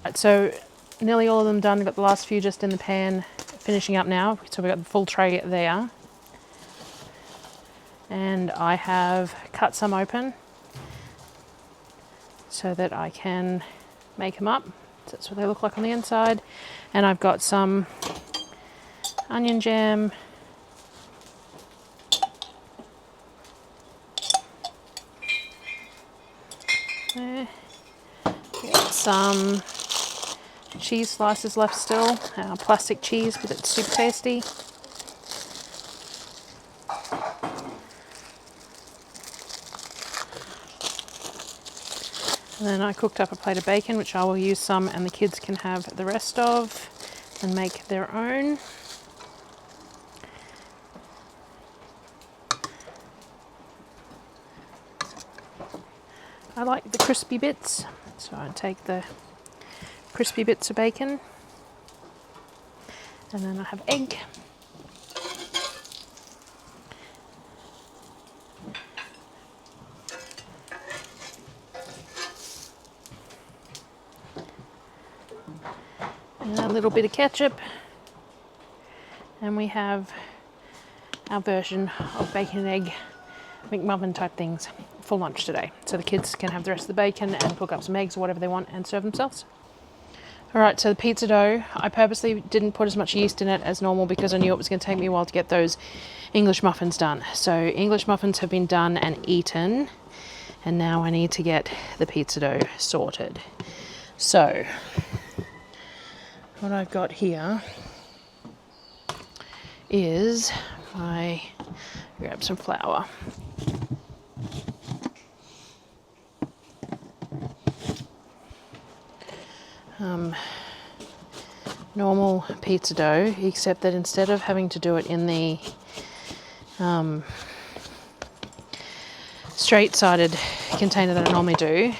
Right, so nearly all of them done. Got the last few just in the pan, finishing up now. So we've got the full tray there. And I have cut some open so that I can make them up. So that's what they look like on the inside. And I've got some onion jam, there. Got some cheese slices left still, plastic cheese because it's super tasty. And then I cooked up a plate of bacon, which I will use some and the kids can have the rest of and make their own. I like the crispy bits, so I take the crispy bits of bacon, and then I have egg. And a little bit of ketchup, and we have our version of bacon and egg McMuffin type things for lunch today. So the kids can have the rest of the bacon and cook up some eggs or whatever they want and serve themselves. All right, so the pizza dough, I purposely didn't put as much yeast in it as normal because I knew it was going to take me a while to get those English muffins done. So English muffins have been done and eaten, and now I need to get the pizza dough sorted. So what I've got here is grab some flour. normal pizza dough, except that instead of having to do it in the straight-sided container that I normally do,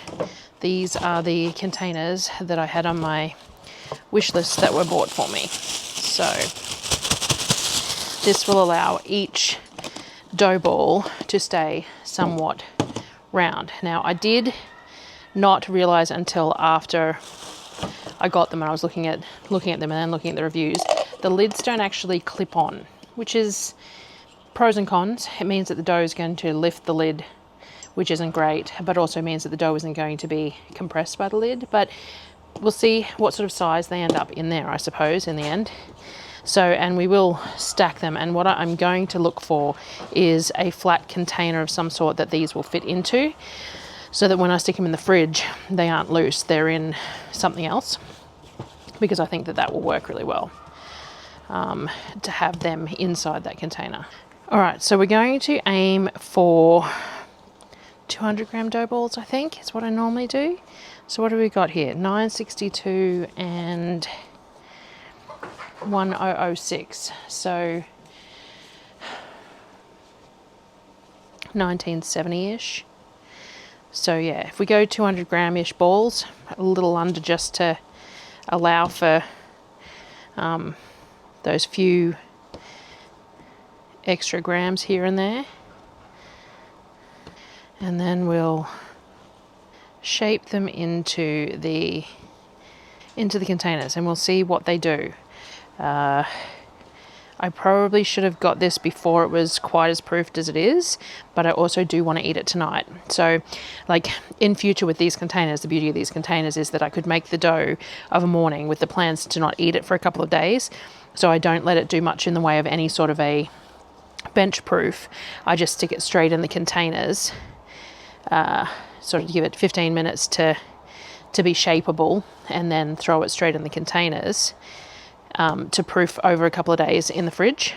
these are the containers that I had on my wish list that were bought for me. So this will allow each dough ball to stay somewhat round. Now, I did not realize until after I got them and I was looking at them and then looking at the reviews, the lids don't actually clip on, which is pros and cons. It means that the dough is going to lift the lid, which isn't great, but also means that the dough isn't going to be compressed by the lid. But we'll see what sort of size they end up in there, I suppose, in the end. So, and we will stack them. And what I'm going to look for is a flat container of some sort that these will fit into, so that when I stick them in the fridge, they aren't loose, they're in something else, because I think that that will work really well, to have them inside that container. All right, so we're going to aim for 200 gram dough balls, I think, is what I normally do. So what do we got here? 962 and 1006. So 1970-ish. So yeah, if we go 200 gram-ish balls, a little under, just to allow for those few extra grams here and there. And then we'll shape them into the containers and we'll see what they do. I probably should have got this before it was quite as proofed as it is, but I also do want to eat it tonight. So like in future with these containers, the beauty of these containers is that I could make the dough of a morning with the plans to not eat it for a couple of days. So I don't let it do much in the way of any sort of a bench proof. I just stick it straight in the containers, sort of give it 15 minutes to be shapeable, and then throw it straight in the containers. To proof over a couple of days in the fridge,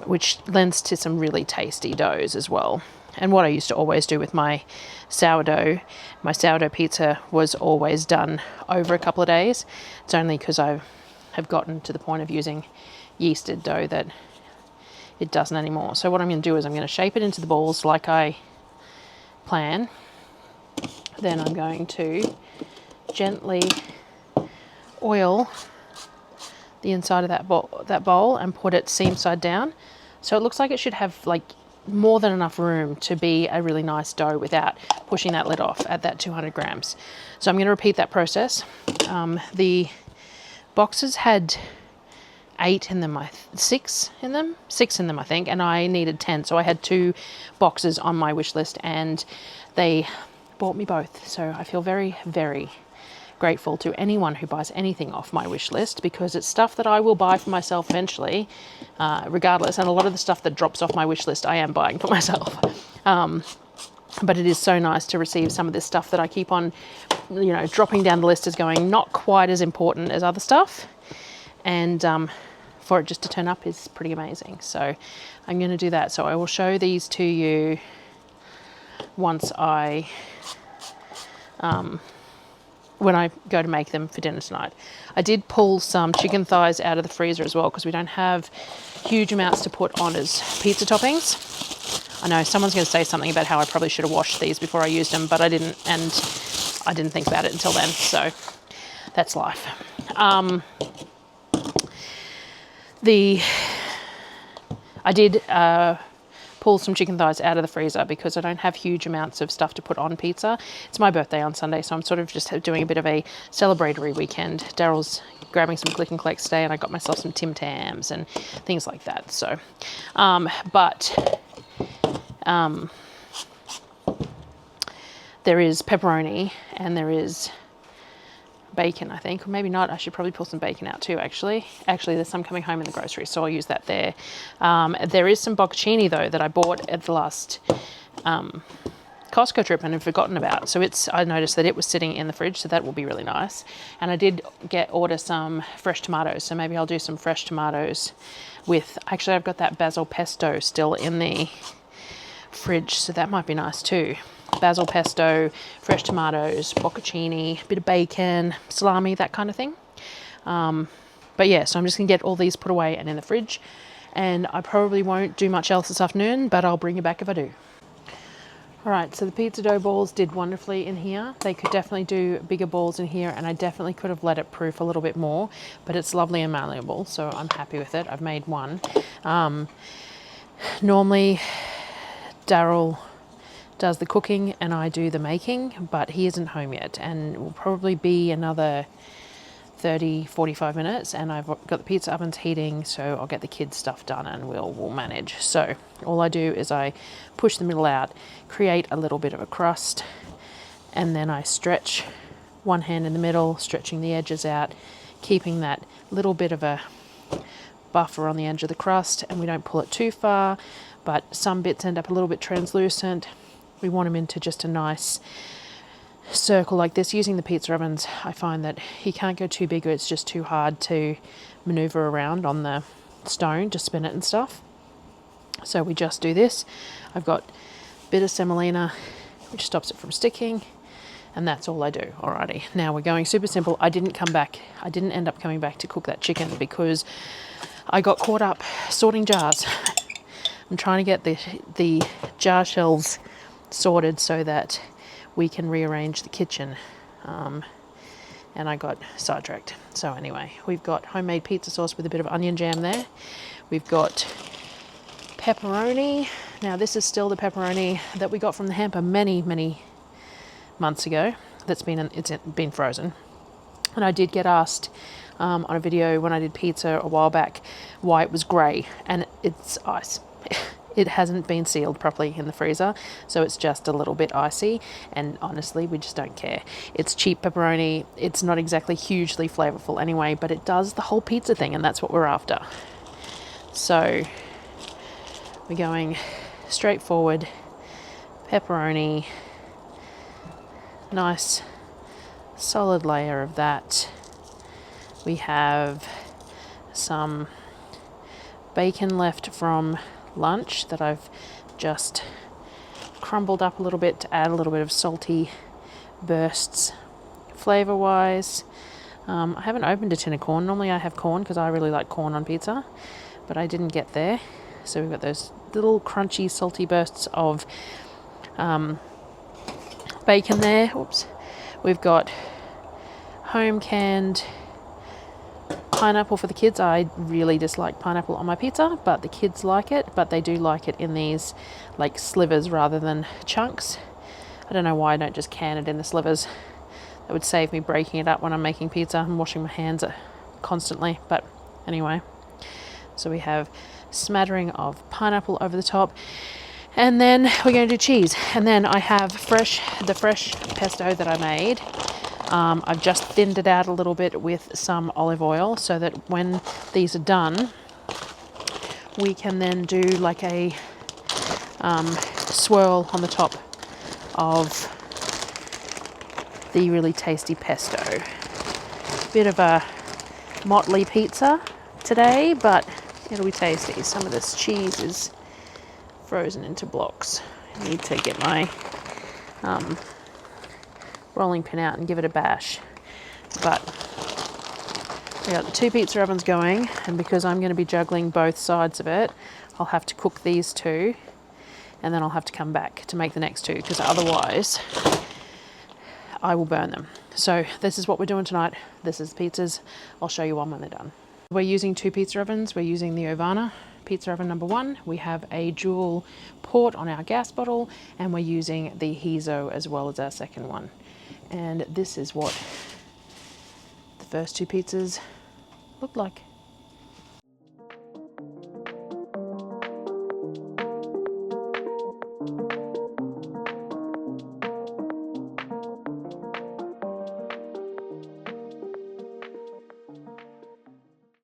which lends to some really tasty doughs as well. And what I used to always do with my sourdough pizza was always done over a couple of days. It's only because I have gotten to the point of using yeasted dough that it doesn't anymore. So what I'm going to do is I'm going to shape it into the balls like I plan. Then I'm going to gently oil the inside of that bowl and put it seam side down, so it looks like it should have like more than enough room to be a really nice dough without pushing that lid off at that 200 grams. So I'm going to repeat that process. The boxes had 8 in them, 6 in them I think, and I needed 10, so I had 2 boxes on my wish list and they bought me both. So I feel very, very grateful to anyone who buys anything off my wish list, because it's stuff that I will buy for myself eventually, regardless. And a lot of the stuff that drops off my wish list I am buying for myself. But it is so nice to receive some of this stuff that I keep on, dropping down the list as going not quite as important as other stuff. And for it just to turn up is pretty amazing. So I'm going to do that. So I will show these to you once when I go to make them for dinner tonight. I did pull some chicken thighs out of the freezer as well, because we don't have huge amounts to put on as pizza toppings. I know someone's going to say something about how I probably should have washed these before I used them, but I didn't, and I didn't think about it until then, so that's life. I did pull some chicken thighs out of the freezer because I don't have huge amounts of stuff to put on pizza. It's my birthday on Sunday, so I'm sort of just doing a bit of a celebratory weekend. Daryl's grabbing some click and collects today, and I got myself some Tim Tams and things like that. So, there is pepperoni and there is bacon, I think, or maybe not. I should probably pull some bacon out too, actually. There's some coming home in the groceries, so I'll use that there. There is some bocconcini though that I bought at the last Costco trip and had forgotten about, so I noticed that it was sitting in the fridge, so that will be really nice. And I did order some fresh tomatoes, so maybe I'll do some fresh tomatoes with, actually I've got that basil pesto still in the fridge, so that might be nice too. Basil pesto, fresh tomatoes, bocconcini, bit of bacon, salami, that kind of thing. But yeah, so I'm just gonna get all these put away and in the fridge, and I probably won't do much else this afternoon, but I'll bring you back if I do. All right, so the pizza dough balls did wonderfully in here. They could definitely do bigger balls in here, and I definitely could have let it proof a little bit more, but it's lovely and malleable, so I'm happy with it. I've made one. Normally, Darryl does the cooking and I do the making, but he isn't home yet, and it will probably be another 30-45 minutes, and I've got the pizza ovens heating, so I'll get the kids stuff done and we'll manage. So all I do is I push the middle out, create a little bit of a crust, and then I stretch one hand in the middle, stretching the edges out, keeping that little bit of a buffer on the edge of the crust, and we don't pull it too far, but some bits end up a little bit translucent. We want them into just a nice circle like this. Using the pizza ovens, I find that you can't go too big or it's just too hard to maneuver around on the stone to spin it and stuff. So we just do this. I've got a bit of semolina which stops it from sticking, and that's all I do. Alrighty, now we're going super simple. I didn't end up coming back to cook that chicken because I got caught up sorting jars. I'm trying to get the jar shelves sorted so that we can rearrange the kitchen, and I got sidetracked. So anyway, we've got homemade pizza sauce with a bit of onion jam there. We've got pepperoni. Now this is still the pepperoni that we got from the hamper many months ago. It's been frozen, and I did get asked on a video when I did pizza a while back why it was grey, and it's ice. It hasn't been sealed properly in the freezer, so it's just a little bit icy, and honestly, we just don't care. It's cheap pepperoni. It's not exactly hugely flavorful anyway, but it does the whole pizza thing, and that's what we're after. So we're going straightforward pepperoni, nice solid layer of that. We have some bacon left from lunch that I've just crumbled up a little bit to add a little bit of salty bursts flavor wise. I haven't opened a tin of corn. Normally I have corn because I really like corn on pizza, but I didn't get there. So we've got those little crunchy salty bursts of bacon there. Oops. We've got home canned pineapple for the kids. I really dislike pineapple on my pizza, but the kids like it, but they do like it in these like slivers rather than chunks. I don't know why I don't just can it in the slivers. That would save me breaking it up when I'm making pizza and washing my hands constantly. But anyway, so we have smattering of pineapple over the top, and then we're going to do cheese. And then I have the fresh pesto that I made. I've just thinned it out a little bit with some olive oil so that when these are done, we can then do like a swirl on the top of the really tasty pesto. Bit of a motley pizza today, but it'll be tasty. Some of this cheese is frozen into blocks. I need to get my rolling pin out and give it a bash. But we got the 2 pizza ovens going, and because I'm going to be juggling both sides of it, I'll have to cook these 2, and then I'll have to come back to make the next 2, because otherwise I will burn them. So this is what we're doing tonight. This is pizzas. I'll show you one when they're done. We're using 2 pizza ovens. We're using the Ovana pizza oven number 1. We have a dual port on our gas bottle, and we're using the Hizo as well as our second one. And this is what the first 2 pizzas look like.